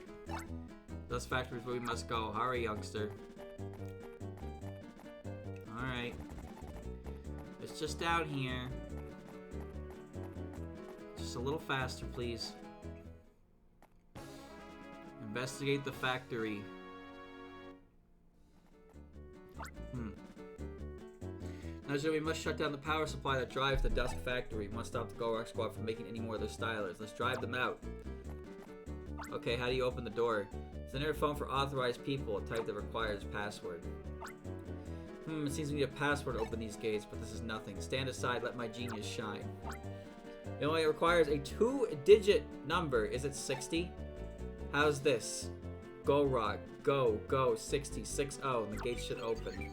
Dusk Factory is where we must go. Hurry, youngster. Alright. It's just down here. Just a little faster, please. Investigate the factory. Now, we must shut down the power supply that drives the Dusk Factory. We must stop the Gorok squad from making any more of their stylers. Let's drive them out. Okay, how do you open the door? It's an interphone for authorized people, a type that requires password. It seems we need a password to open these gates, but this is nothing. Stand aside, let my genius shine. It only requires a 2-digit number. Is it 60? How's this? Gorok, go, 60, 60, and the gate should open.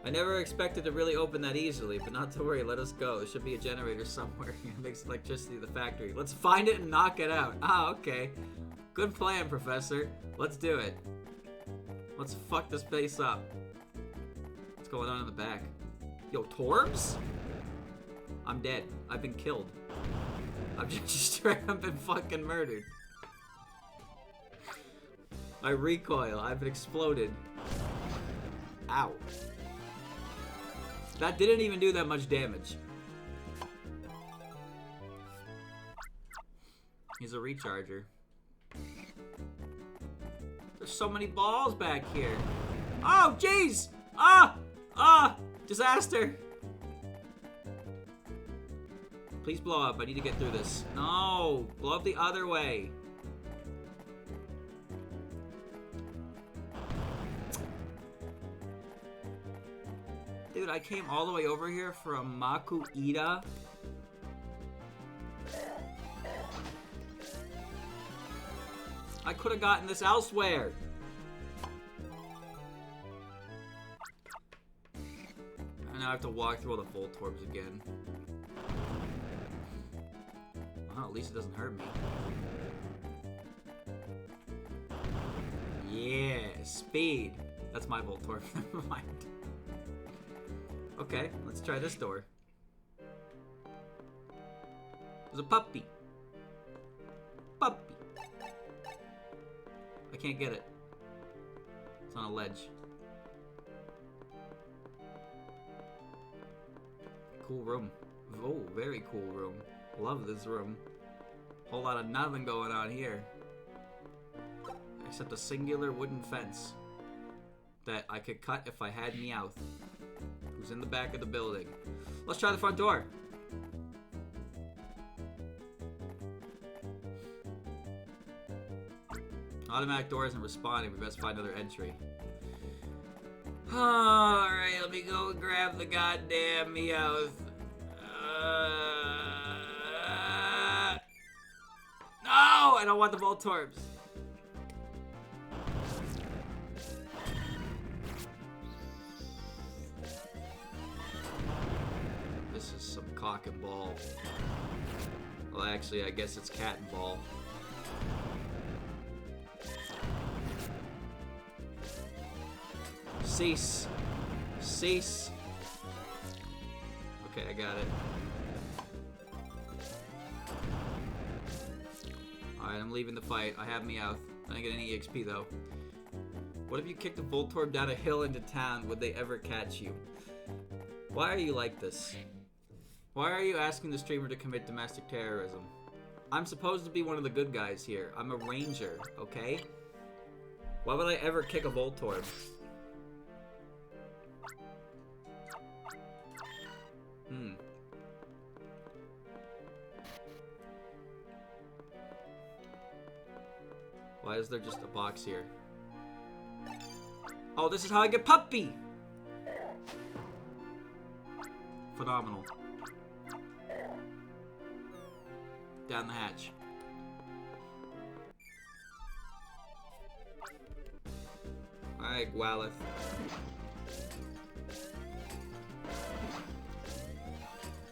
I never expected to really open that easily, but not to worry, let us go. There should be a generator somewhere. It makes electricity to the factory. Let's find it and knock it out. Ah, okay. Good plan, Professor. Let's do it. Let's fuck this place up. What's going on in the back? Yo, Torbs? I'm dead. I've been killed. I've just straight up been fucking murdered. I recoil. I've been exploded. Ow. That didn't even do that much damage. He's a recharger. There's so many balls back here. Oh, jeez! Disaster! Please blow up. I need to get through this. No! Blow up the other way. Dude, I came all the way over here from Makuita. I could have gotten this elsewhere. And now I have to walk through all the Voltorbs again. Well, at least it doesn't hurt me. Yeah, speed. That's my Voltorb. Never mind. Okay, let's try this door. There's a puppy. Puppy. I can't get it. It's on a ledge. Cool room. Oh, very cool room. Love this room. Whole lot of nothing going on here. Except a singular wooden fence that I could cut if I had Meowth, who's in the back of the building. Let's try the front door. Automatic door isn't responding. We best find another entry. Alright, let me go and grab the goddamn Meowth. No! I don't want the Voltorbs. This is some cock and ball. Well, actually, I guess it's cat and ball. Cease. Cease. Okay, I got it. Alright, I'm leaving the fight. I have Meowth. I didn't get any EXP though. What if you kicked a Voltorb down a hill into town? Would they ever catch you? Why are you like this? Why are you asking the streamer to commit domestic terrorism? I'm supposed to be one of the good guys here. I'm a ranger, okay? Why would I ever kick a Voltorb? Why is there just a box here? Oh, this is how I get puppy! Phenomenal. Down the hatch. Alright, Gwalith.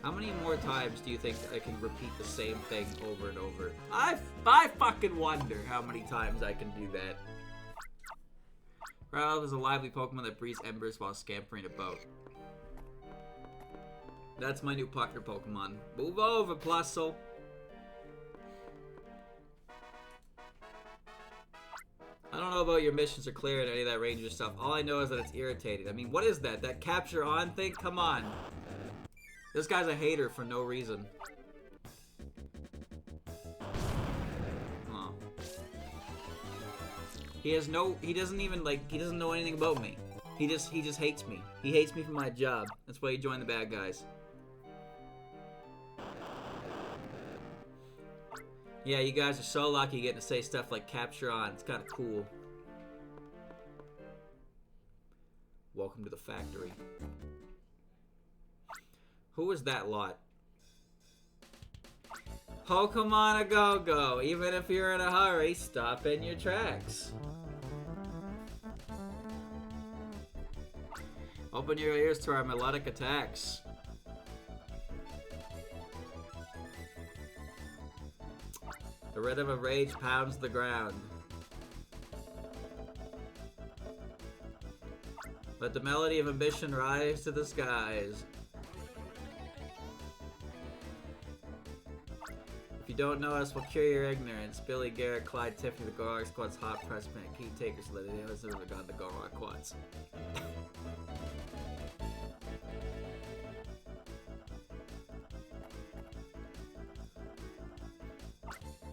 How many more times do you think I can repeat the same thing over and over? I fucking wonder how many times I can do that. Growlithe is a lively Pokemon that breathes embers while scampering about. That's my new partner Pokemon. Move over, Plusle. I don't know about your missions or clearing any of that ranger stuff. All I know is that it's irritating. I mean, what is that? That capture on thing? Come on. This guy's a hater for no reason. Oh. He doesn't even, like, he doesn't know anything about me. He just hates me. He hates me for my job. That's why he joined the bad guys. Yeah, you guys are so lucky getting to say stuff like capture on. It's kind of cool. Welcome to the factory. Who is that lot? Pokemon a go-go. Even if you're in a hurry, stop in your tracks. Open your ears to our melodic attacks. The rhythm of rage pounds the ground. Let the melody of ambition rise to the skies. If you don't know us, we'll cure your ignorance. Billy, Garrett, Clyde, Tiffany, the Gorok Squad's hot press man, key takers, so that they never got the Gorok Quads.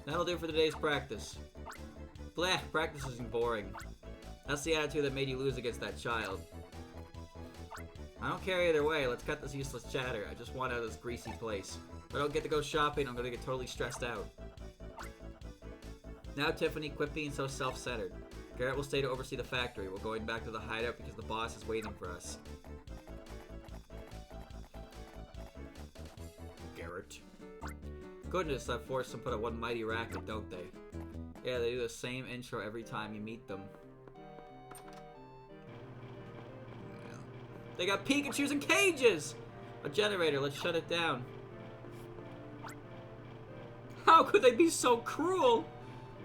That'll do for today's practice. Blech, practice isn't boring. That's the attitude that made you lose against that child. I don't care either way, let's cut this useless chatter. I just want out of this greasy place. If I don't get to go shopping, I'm gonna get totally stressed out. Now Tiffany, quit being so self-centered. Garrett will stay to oversee the factory. We're going back to the hideout because the boss is waiting for us. Garrett. Goodness, that forced them to put up one mighty racket, don't they? Yeah, they do the same intro every time you meet them. They got Pikachus in cages! A generator, let's shut it down. How could they be so cruel?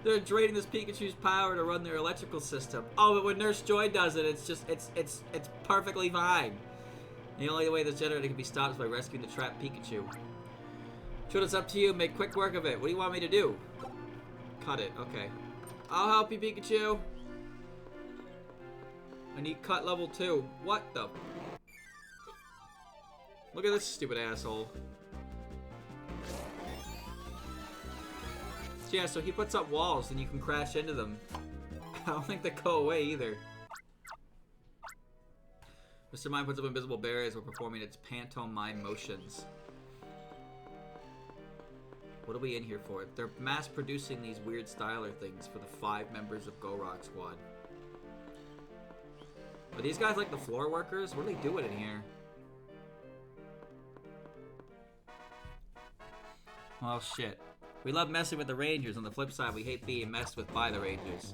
They're draining this Pikachu's power to run their electrical system. Oh, but when Nurse Joy does it, it's just, it's perfectly fine. The only way this generator can be stopped is by rescuing the trapped Pikachu. Sure, it's up to you. Make quick work of it. What do you want me to do? Cut it. Okay. I'll help you, Pikachu. I need cut level 2. What the? Look at this stupid asshole. Yeah, so he puts up walls and you can crash into them. I don't think they go away either. Mr. Mime puts up invisible barriers while performing its pantomime motions. What are we in here for? They're mass producing these weird styler things for the 5 members of Gorok Squad. Are these guys like the floor workers? What are they doing in here? Well, shit. We love messing with the Rangers. On the flip side, we hate being messed with by the Rangers.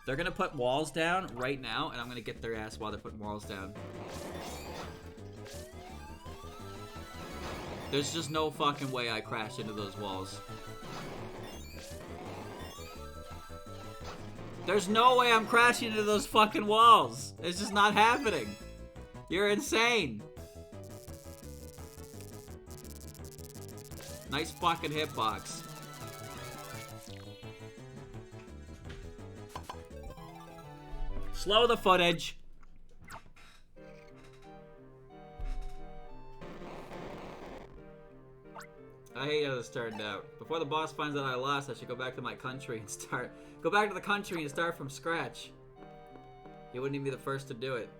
They're gonna put walls down right now, and I'm gonna get their ass while they're putting walls down. There's just no fucking way I crash into those walls. There's no way I'm crashing into those fucking walls. It's just not happening. You're insane. Nice fucking hitbox. Slow the footage. I hate how this turned out. Before the boss finds out I lost, I should go back to my country and start. Go back to the country and start from scratch. He wouldn't even be the first to do it.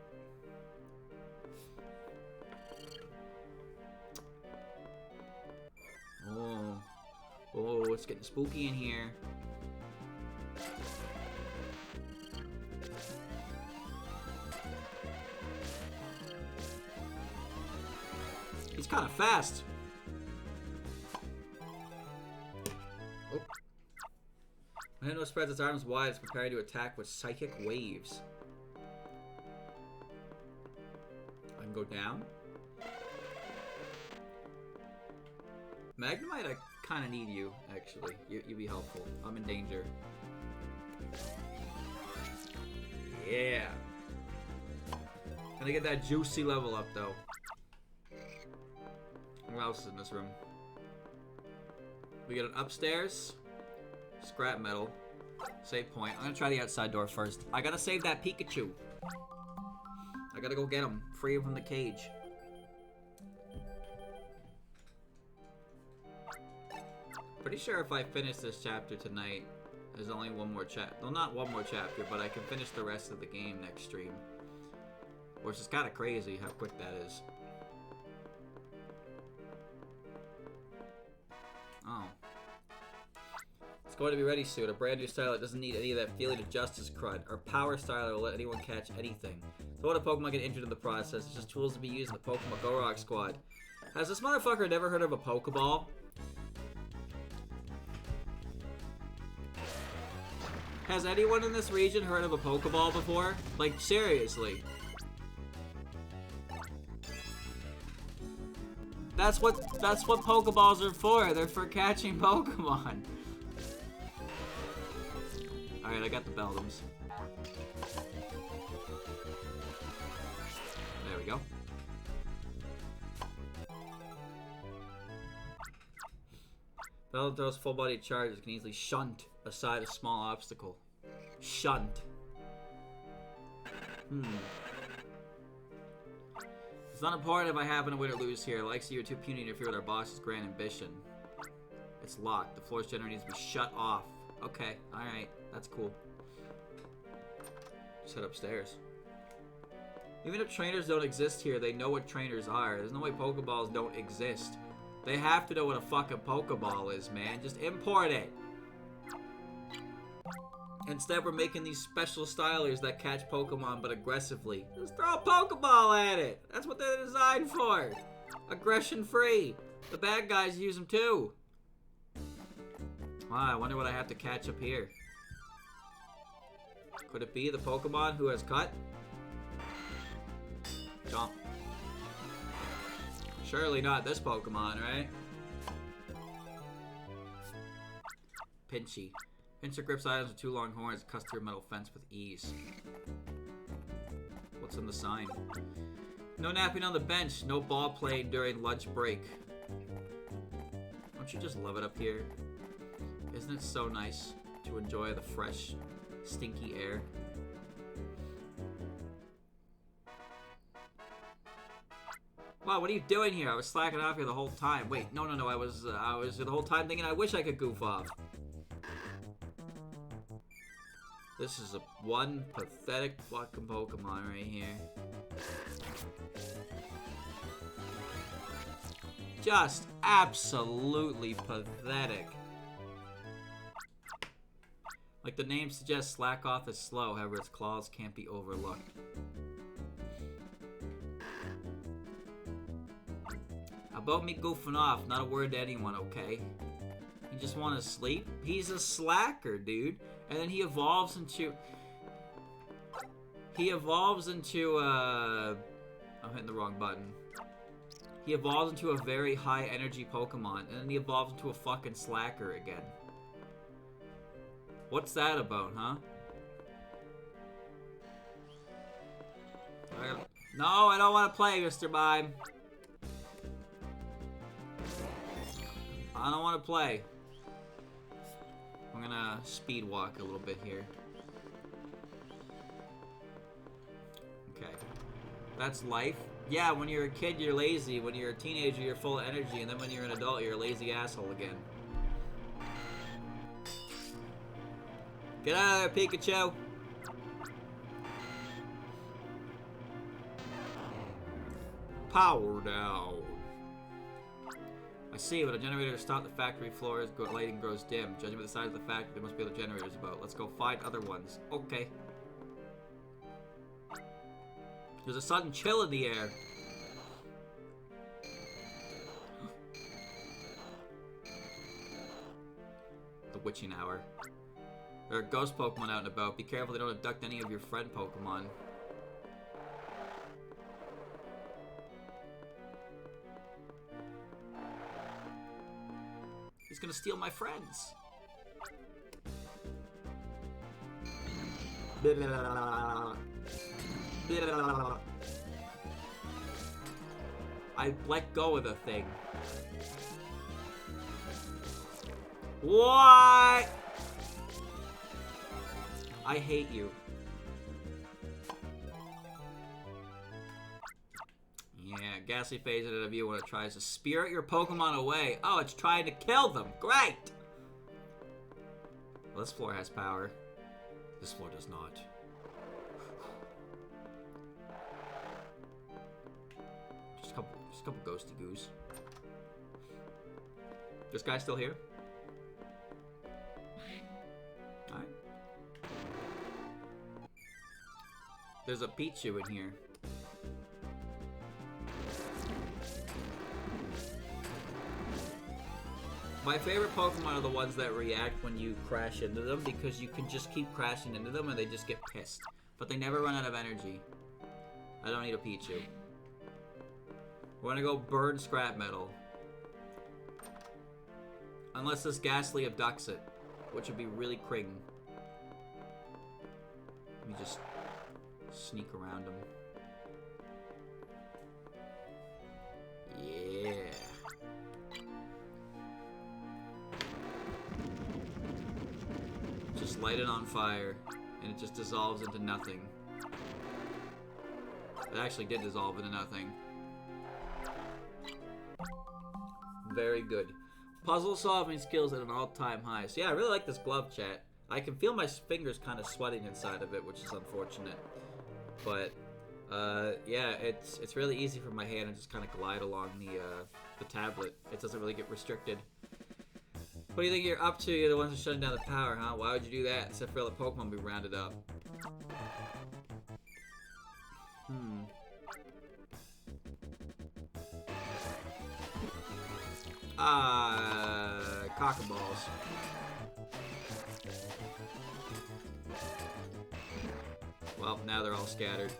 Oh, it's getting spooky in here. He's kind of fast. Oh. Nintendo spreads its arms wide, it's preparing to attack with psychic waves. I can go down. Magnemite, I kind of need you, actually. You'd be helpful. I'm in danger. Yeah. Gonna get that juicy level up, though. What else is in this room? We get an upstairs. Scrap metal. Save point. I'm gonna try the outside door first. I gotta save that Pikachu. I gotta go get him. Free him from the cage. Pretty sure if I finish this chapter tonight, there's only one more chapter. Well, not one more chapter, but I can finish the rest of the game next stream. Which is kind of crazy how quick that is. Oh. It's going to be ready soon. A brand new style that doesn't need any of that feeling of justice crud. Our power style will let anyone catch anything. So what if Pokemon get injured in the process? It's just tools to be used in the Pokemon Gorok Squad. Has this motherfucker never heard of a Pokeball? Has anyone in this region heard of a Pokeball before? Like, seriously. That's what Pokeballs are for. They're for catching Pokemon. Alright, I got the Beldums. There we go. Beldum's full-body charges can easily shunt aside a small obstacle. Shunt. It's not important if I happen to win or lose here. Likes you are too puny to interfere with our boss's grand ambition. It's locked. The floor's generator needs to be shut off. Okay, alright. That's cool. Just head upstairs. Even if trainers don't exist here, they know what trainers are. There's no way Pokeballs don't exist. They have to know what a fucking Pokeball is, man. Just import it. Instead, we're making these special stylers that catch Pokemon, but aggressively. Just throw a Pokeball at it. That's what they're designed for. Aggression-free. The bad guys use them, too. Wow, I wonder what I have to catch up here. Could it be the Pokemon who has cut? Jump. Surely not this Pokemon, right? Pinchy. Pincher grips items with 2 long horns and cuts through a metal fence with ease. What's in the sign? No napping on the bench. No ball playing during lunch break. Don't you just love it up here? Isn't it so nice to enjoy the fresh, stinky air? Wow, what are you doing here? I was slacking off here the whole time. Wait, no. I was the whole time thinking I wish I could goof off. This is one pathetic fucking Pokemon right here. Just absolutely pathetic. Like the name suggests, Slack Off is slow, however its claws can't be overlooked. About me goofing off, not a word to anyone, okay? You just want to sleep? He's a slacker, dude. And then he evolves into... I'm hitting the wrong button. He evolves into a very high energy Pokemon, and then he evolves into a fucking slacker again. What's that about, huh? No, I don't want to play, Mr. Mime. I don't want to play. I'm gonna speed walk a little bit here. Okay. That's life. Yeah, when you're a kid, you're lazy. When you're a teenager, you're full of energy. And then when you're an adult, you're a lazy asshole again. Get out of there, Pikachu! Power down. I see, when a generator stopped, the factory floor's lighting grows dim. Judging by the size of the factory, there must be other generators about. Let's go find other ones. Okay. There's a sudden chill in the air. The witching hour. There are ghost Pokemon out and about. Be careful they don't abduct any of your friend Pokemon. He's gonna steal my friends. I let go of the thing. What? I hate you. Yeah, Ghastly phase it out of you when it tries to spirit your Pokemon away. Oh, it's trying to kill them. Great! Well, this floor has power. This floor does not. Just a couple ghosty goos. This guy's still here? Alright. There's a Pichu in here. My favorite Pokemon are the ones that react when you crash into them, because you can just keep crashing into them and they just get pissed. But they never run out of energy. I don't need a Pichu. We're gonna go burn scrap metal. Unless this Ghastly abducts it, which would be really cring. Let me just sneak around him. Yeah. Just light it on fire, and it just dissolves into nothing. It actually did dissolve into nothing. Very good. Puzzle solving skills at an all-time high. So yeah, I really like this glove, chat. I can feel my fingers kind of sweating inside of it, which is unfortunate. But yeah, it's really easy for my hand to just kind of glide along the tablet. It doesn't really get restricted. What do you think you're up to? You're the ones who are shutting down the power, huh? Why would you do that? Except for all the Pokemon we rounded up. Cockaballs. Well, now they're all scattered.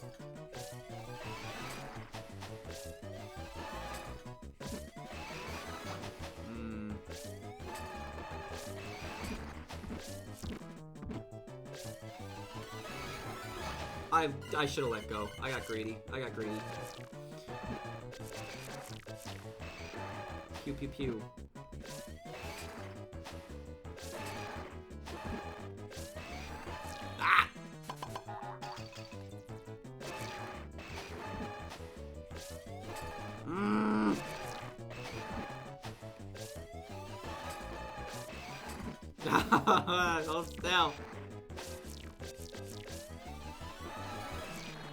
I should have let go. I got greedy. Pew pew pew. Ah! Hold still.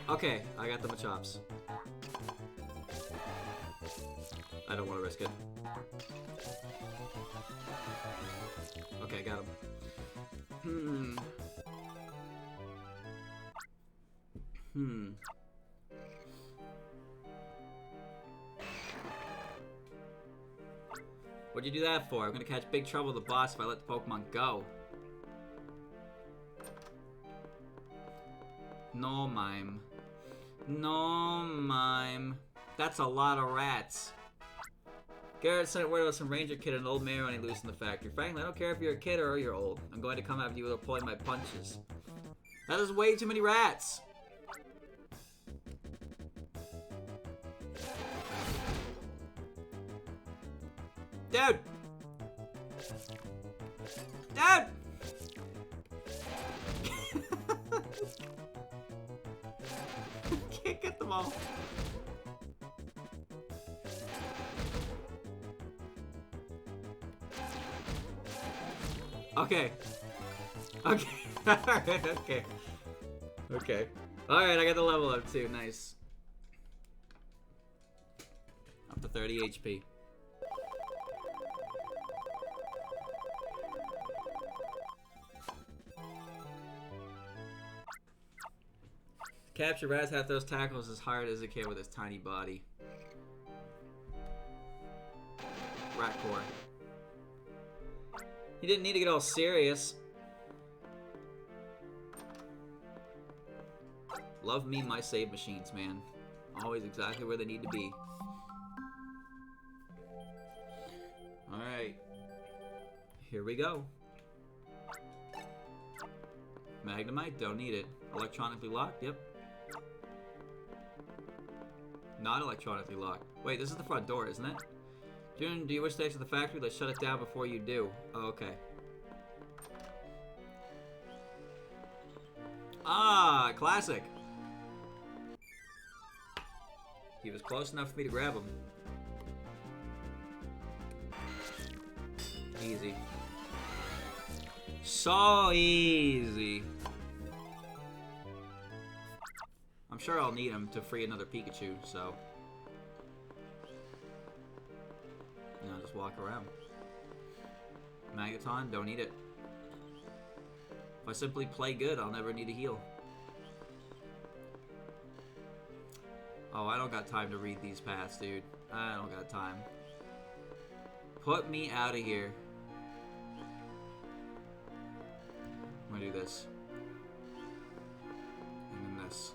Okay, I got the Machops. I don't want to risk it. Okay, got him. What'd you do that for? I'm gonna catch big trouble with the boss if I let the Pokemon go. No mime. No mime. That's a lot of rats. Garrett sent word about some ranger kid and an old man running loose in the factory. Frankly, I don't care if you're a kid or you're old. I'm going to come after you with pulling my punches. That is way too many rats. Dude! Dude! Can't get them all. Okay. Okay. Alright, okay. Okay. Alright, I got the level up too. Nice. Up to 30 HP. Capture rats have those tackles as hard as it can with his tiny body. Rat core. You didn't need to get all serious. Love me my save machines, man. Always exactly where they need to be. Alright. Here we go. Magnemite, don't need it. Electronically locked, yep. Not electronically locked. Wait, this is the front door, isn't it? June, do you wish to exit the factory? Let's shut it down before you do. Oh, okay. Ah, classic. He was close enough for me to grab him. Easy. So easy. I'm sure I'll need him to free another Pikachu, so... You know, just walk around. Magaton, don't need it. If I simply play good, I'll never need a heal. Oh, I don't got time to read these paths, dude. I don't got time. Put me out of here. I'm gonna do this. And then this.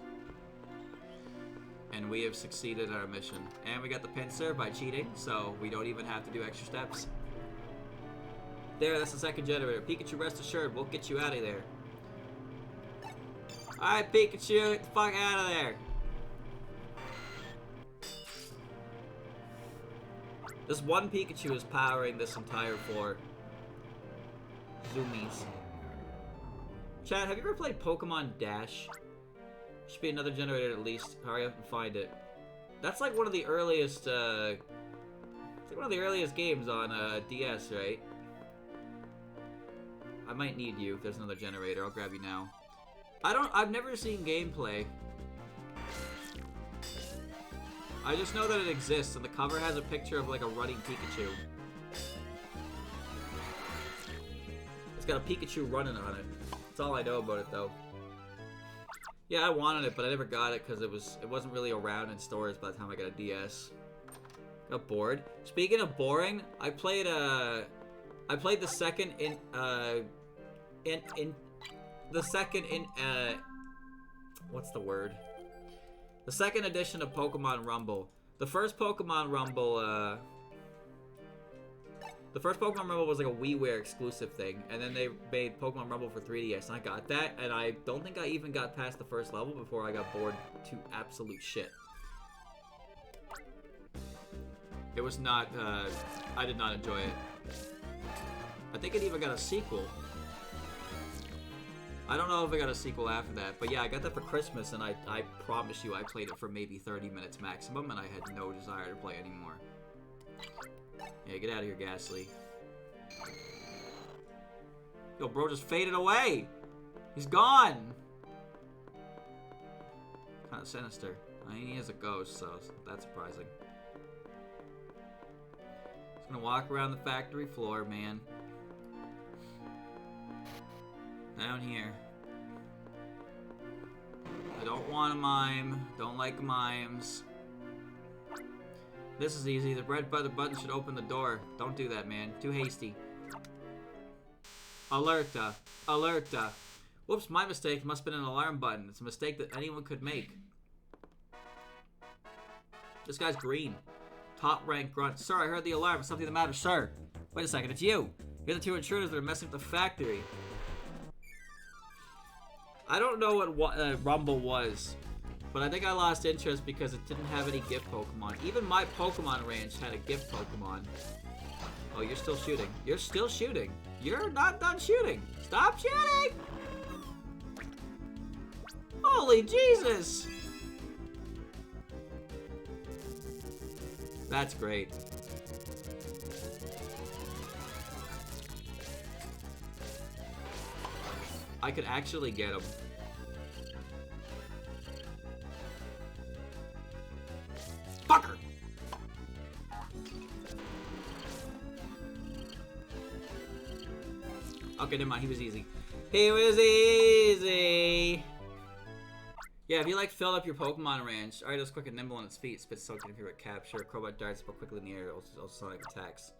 And we have succeeded in our mission. And we got the pincer by cheating, so we don't even have to do extra steps. There, that's the second generator. Pikachu, rest assured, we'll get you out of there. Alright, Pikachu, get the fuck out of there. This one Pikachu is powering this entire floor. Zoomies. Chad, have you ever played Pokemon Dash? Should be another generator at least. Hurry up and find it. That's like one of the earliest, it's like one of the earliest games on DS, right? I might need you if there's another generator. I'll grab you now. I've never seen gameplay. I just know that it exists, and the cover has a picture of like a running Pikachu. It's got a Pikachu running on it. That's all I know about it, though. Yeah, I wanted it, but I never got it because it wasn't really around in stores by the time I got a DS. Got bored. Speaking of boring, I played the second what's the word? The second edition of Pokemon Rumble. The first Pokemon Rumble was like a WiiWare exclusive thing, and then they made Pokemon Rumble for 3DS, and I got that, and I don't think I even got past the first level before I got bored to absolute shit. It was not, I did not enjoy it. I think it even got a sequel. I don't know if I got a sequel after that, but yeah, I got that for Christmas, and I promise you I played it for maybe 30 minutes maximum, and I had no desire to play anymore. Yeah, get out of here, Ghastly. Yo, bro just faded away! He's gone! Kinda sinister. I mean, he is a ghost, so that's surprising. Just gonna walk around the factory floor, man. Down here. I don't want a mime. Don't like mimes. This is easy. The red button should open the door. Don't do that, man. Too hasty. Alerta. Alerta. Whoops, my mistake. Must have been an alarm button. It's a mistake that anyone could make. This guy's green. Top rank grunt. Sir, I heard the alarm. Is something the matter, sir? Wait a second. It's you. You're the two intruders that are messing up the factory. I don't know what Rumble was, but I think I lost interest because it didn't have any gift Pokemon. Even my Pokemon Ranch had a gift Pokemon. Oh, you're still shooting. You're still shooting. You're not done shooting. Stop shooting! Holy Jesus! That's great. I could actually get him. Fucker! Okay, never mind. He was easy. He was easy! Yeah, if you like filled up your Pokemon Ranch, Ariado's quick and nimble on its feet, spits soaked in favorite capture, Crowbat darts more quickly in the air, also sonic attacks.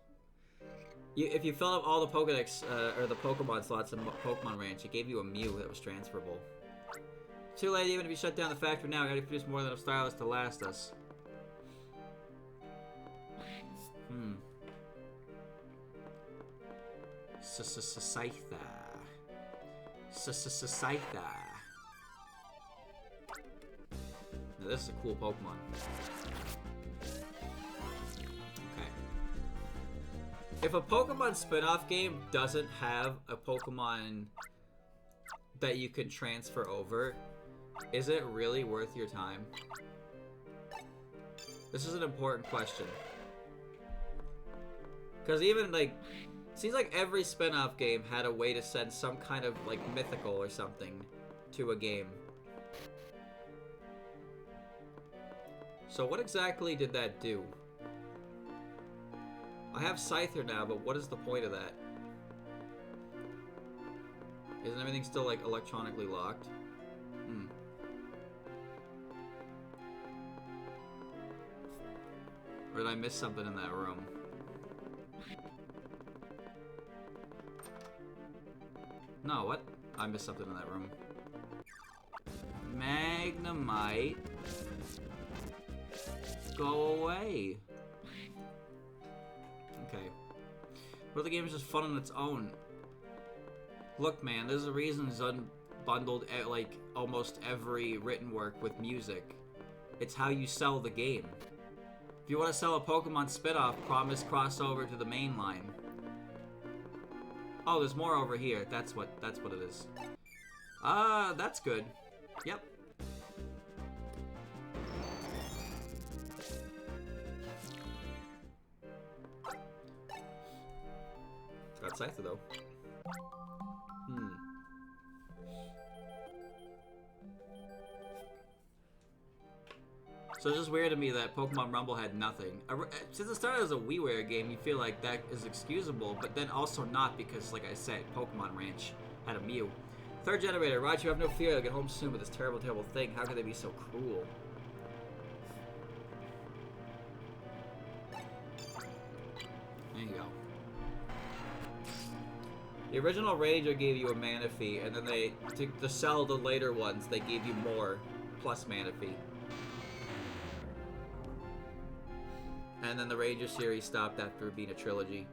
If you fill up all the Pokedex, or the Pokemon slots in Pokemon Ranch, it gave you a Mew that was transferable. Too late, even if you shut down the factory now, we already produced more than enough Stylus to last us. Scyther. Scyther. Now this is a cool Pokemon. Okay. If a Pokemon spin-off game doesn't have a Pokemon that you can transfer over, is it really worth your time? This is an important question. Because even, like, it seems like every spin-off game had a way to send some kind of, like, mythical or something to a game. So what exactly did that do? I have Scyther now, but what is the point of that? Isn't everything still, like, electronically locked? Or did I miss something in that room? No, what? I missed something in that room. Magnemite. Go away. Okay. What if the game is just fun on its own? Look, man, there's a reason Zun bundled like almost every written work with music. It's how you sell the game. If you want to sell a Pokemon spin-off, promise crossover to the main line. Oh, there's more over here. That's what it is. That's good. Yep. Got Scyther though. So it's just weird to me that Pokemon Rumble had nothing. Since it started as a WiiWare game, you feel like that is excusable, but then also not because, like I said, Pokemon Ranch had a Mew. Third generator, Roger, you have no fear. They'll get home soon with this terrible, terrible thing. How could they be so cruel? There you go. The original Ranger gave you a mana fee, and then they, to sell the later ones, they gave you more plus mana fee. And then the Ranger series stopped after being a trilogy.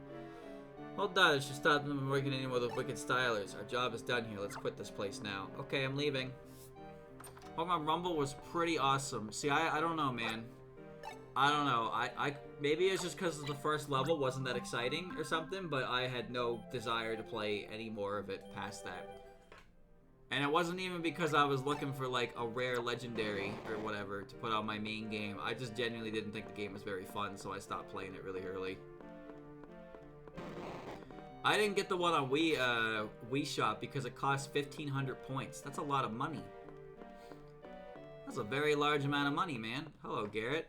Hold on, it should stop them from working anymore with wicked stylers. Our job is done here. Let's quit this place now. Okay, I'm leaving. Pokemon Rumble was pretty awesome. See, I don't know, man. I don't know. Maybe it's just because the first level wasn't that exciting or something, but I had no desire to play any more of it past that. And it wasn't even because I was looking for, like, a rare legendary or whatever to put on my main game. I just genuinely didn't think the game was very fun, so I stopped playing it really early. I didn't get the one on Wii Shop because it cost 1,500 points. That's a lot of money. That's a very large amount of money, man. Hello, Garrett.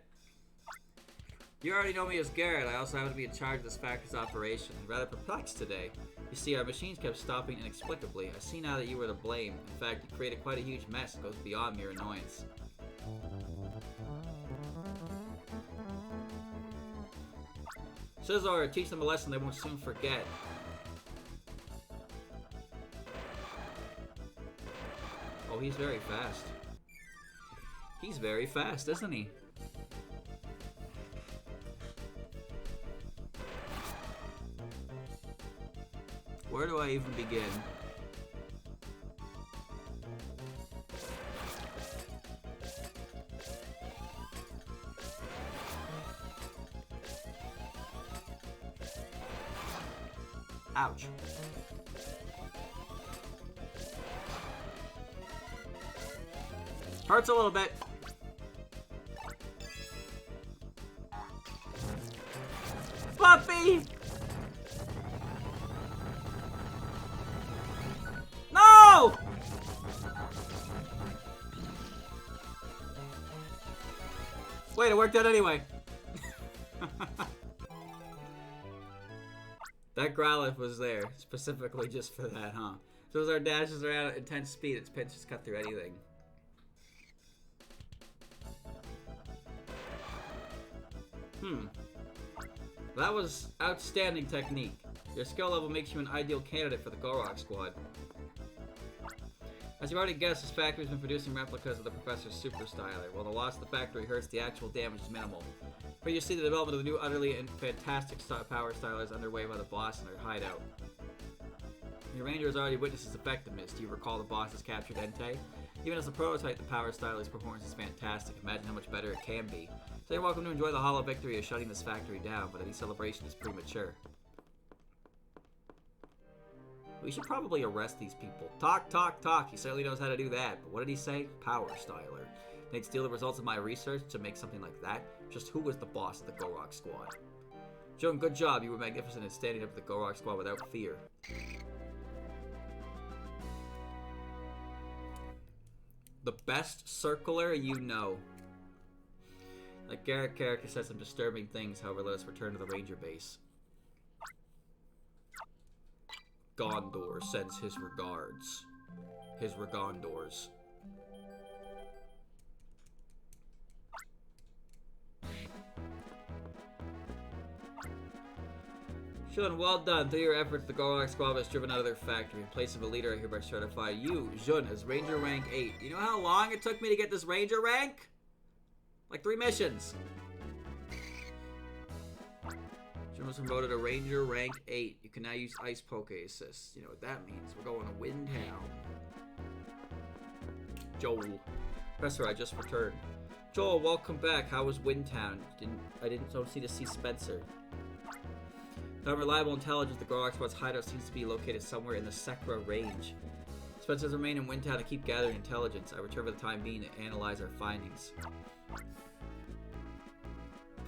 You already know me as Garrett. I also happen to be in charge of this factory's operation. I'm rather perplexed today. You see, our machines kept stopping inexplicably. I see now that you were to blame. In fact, you created quite a huge mess. It goes beyond mere annoyance. Scizor, teach them a lesson they won't soon forget. Oh, he's very fast. He's very fast, isn't he? Where do I even begin? Ouch. Hurts a little bit. Puppy! No! Wait, it worked out anyway. That Growlithe was there specifically just for that, huh? So as our dashes are at intense speed, its pinches cut through anything. That was outstanding technique. Your skill level makes you an ideal candidate for the Gorok squad. As you already guessed, this factory's been producing replicas of the Professor's Super Styler. While the loss of the factory hurts, the actual damage is minimal. But you see the development of the new utterly and fantastic power stylers underway by the boss in their hideout. Your ranger has already witnessed its effectiveness. Do you recall the boss has captured Entei? Even as a prototype, the power styler's performance is fantastic. Imagine how much better it can be. So you're welcome to enjoy the hollow victory of shutting this factory down, but any celebration is premature. We should probably arrest these people. Talk, talk, talk. He certainly knows how to do that. But what did he say? Power styler. They'd steal the results of my research to make something like that? Just who was the boss of the Gorok squad? Jun, good job. You were magnificent in standing up for the Gorok squad without fear. The best circular you know. That Garrett character said some disturbing things, however, let us return to the ranger base. Gondor sends his regards. His regondors. Jun, well done. Through your efforts, the Gorok squad was driven out of their factory. In place of a leader, I hereby certify you, Jun, as Ranger Rank 8. You know how long it took me to get this Ranger rank? Like 3 missions. Jun was promoted to Ranger rank 8. You can now use Ice Poke Assist. You know what that means. We're going to Wind Town. Joel. Professor, I just returned. Joel, welcome back. How was Wind Town? I don't see to see Spencer. Without reliable intelligence, the Grox Squad's hideout seems to be located somewhere in the Sekra range. Spencer's remain in Wind Town to keep gathering intelligence. I return for the time being to analyze our findings.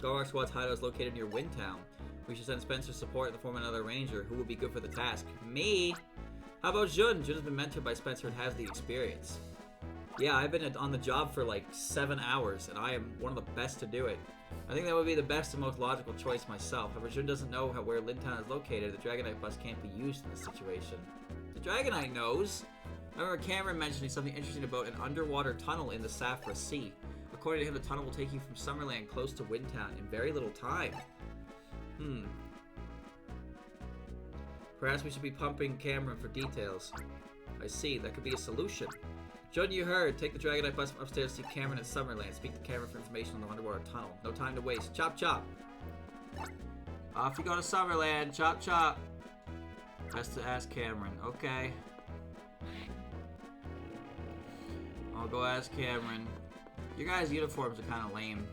Grox Squad's hideout is located near Wind Town. We should send Spencer support in the form of another ranger. Who would be good for the task? Me? How about Jun? Jun has been mentored by Spencer and has the experience. Yeah, I've been on the job for like 7 hours, and I am one of the best to do it. I think that would be the best and most logical choice myself. However, Jun doesn't know where Lintown is located. The Dragonite bus can't be used in this situation. The Dragonite knows. I remember Cameron mentioning something interesting about an underwater tunnel in the Safra Sea. According to him, the tunnel will take you from Summerland close to Windtown in very little time. Perhaps we should be pumping Cameron for details. I see, that could be a solution. Jun, you heard. Take the Dragonite bus upstairs to see Cameron at Summerland. Speak to Cameron for information on the underwater tunnel. No time to waste. Chop, chop. Off you go to Summerland. Chop, chop. Best to ask Cameron. Okay. I'll go ask Cameron. Your guys' uniforms are kind of lame.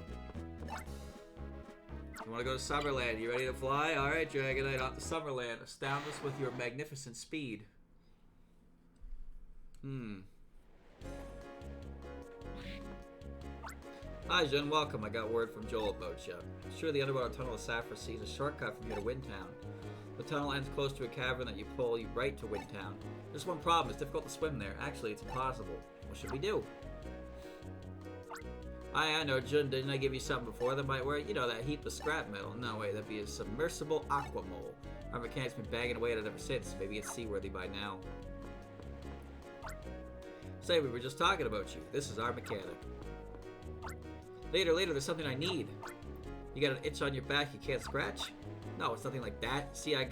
You want to go to Summerland? You ready to fly? Alright, Dragonite, off to Summerland. Astound us with your magnificent speed. Hi, Jun. Welcome. I got word from Joel about you. Sure, the underwater tunnel of Safra Sea is a shortcut from here to Windtown. The tunnel ends close to a cavern that you pull you right to Windtown. There's one problem. It's difficult to swim there. Actually, it's impossible. What should we do? I know, Jun. Didn't I give you something before that might work? You know, that heap of scrap metal. No way, that'd be a submersible aqua mole. Our mechanic's been banging away at it ever since. Maybe it's seaworthy by now. Say, we were just talking about you. This is our mechanic. Later, there's something I need. You got an itch on your back you can't scratch? No, it's nothing like that. See, I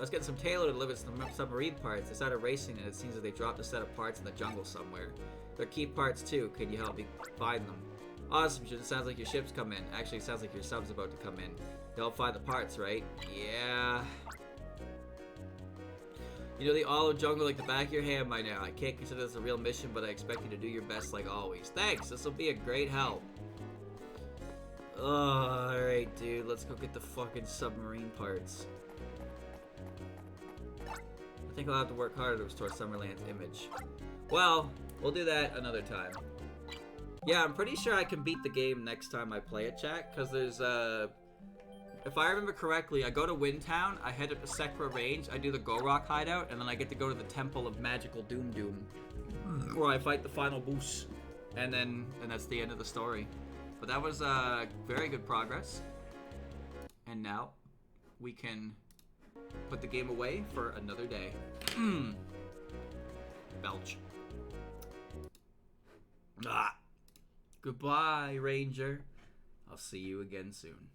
was getting some tailor to deliver some submarine parts. They started racing and it seems that they dropped a set of parts in the jungle somewhere. They're key parts too. Can you help me find them? Awesome, it sounds like your ship's come in. Actually, it sounds like your sub's about to come in. You'll find the parts, right? Yeah. You know the olive jungle like the back of your hand by now. I can't consider this a real mission, but I expect you to do your best like always. Thanks, this will be a great help. Alright, dude, let's go get the fucking submarine parts. I think I'll have to work harder to restore Summerland's image. Well, we'll do that another time. Yeah, I'm pretty sure I can beat the game next time I play it, chat, because there's, if I remember correctly, I go to Windtown, I head up to Sekra Range, I do the Gorok hideout, and then I get to go to the Temple of Magical Doom Doom, where I fight the final boss, and that's the end of the story. But that was, very good progress. And now, we can put the game away for another day. Belch. Ah. Goodbye, Ranger. I'll see you again soon.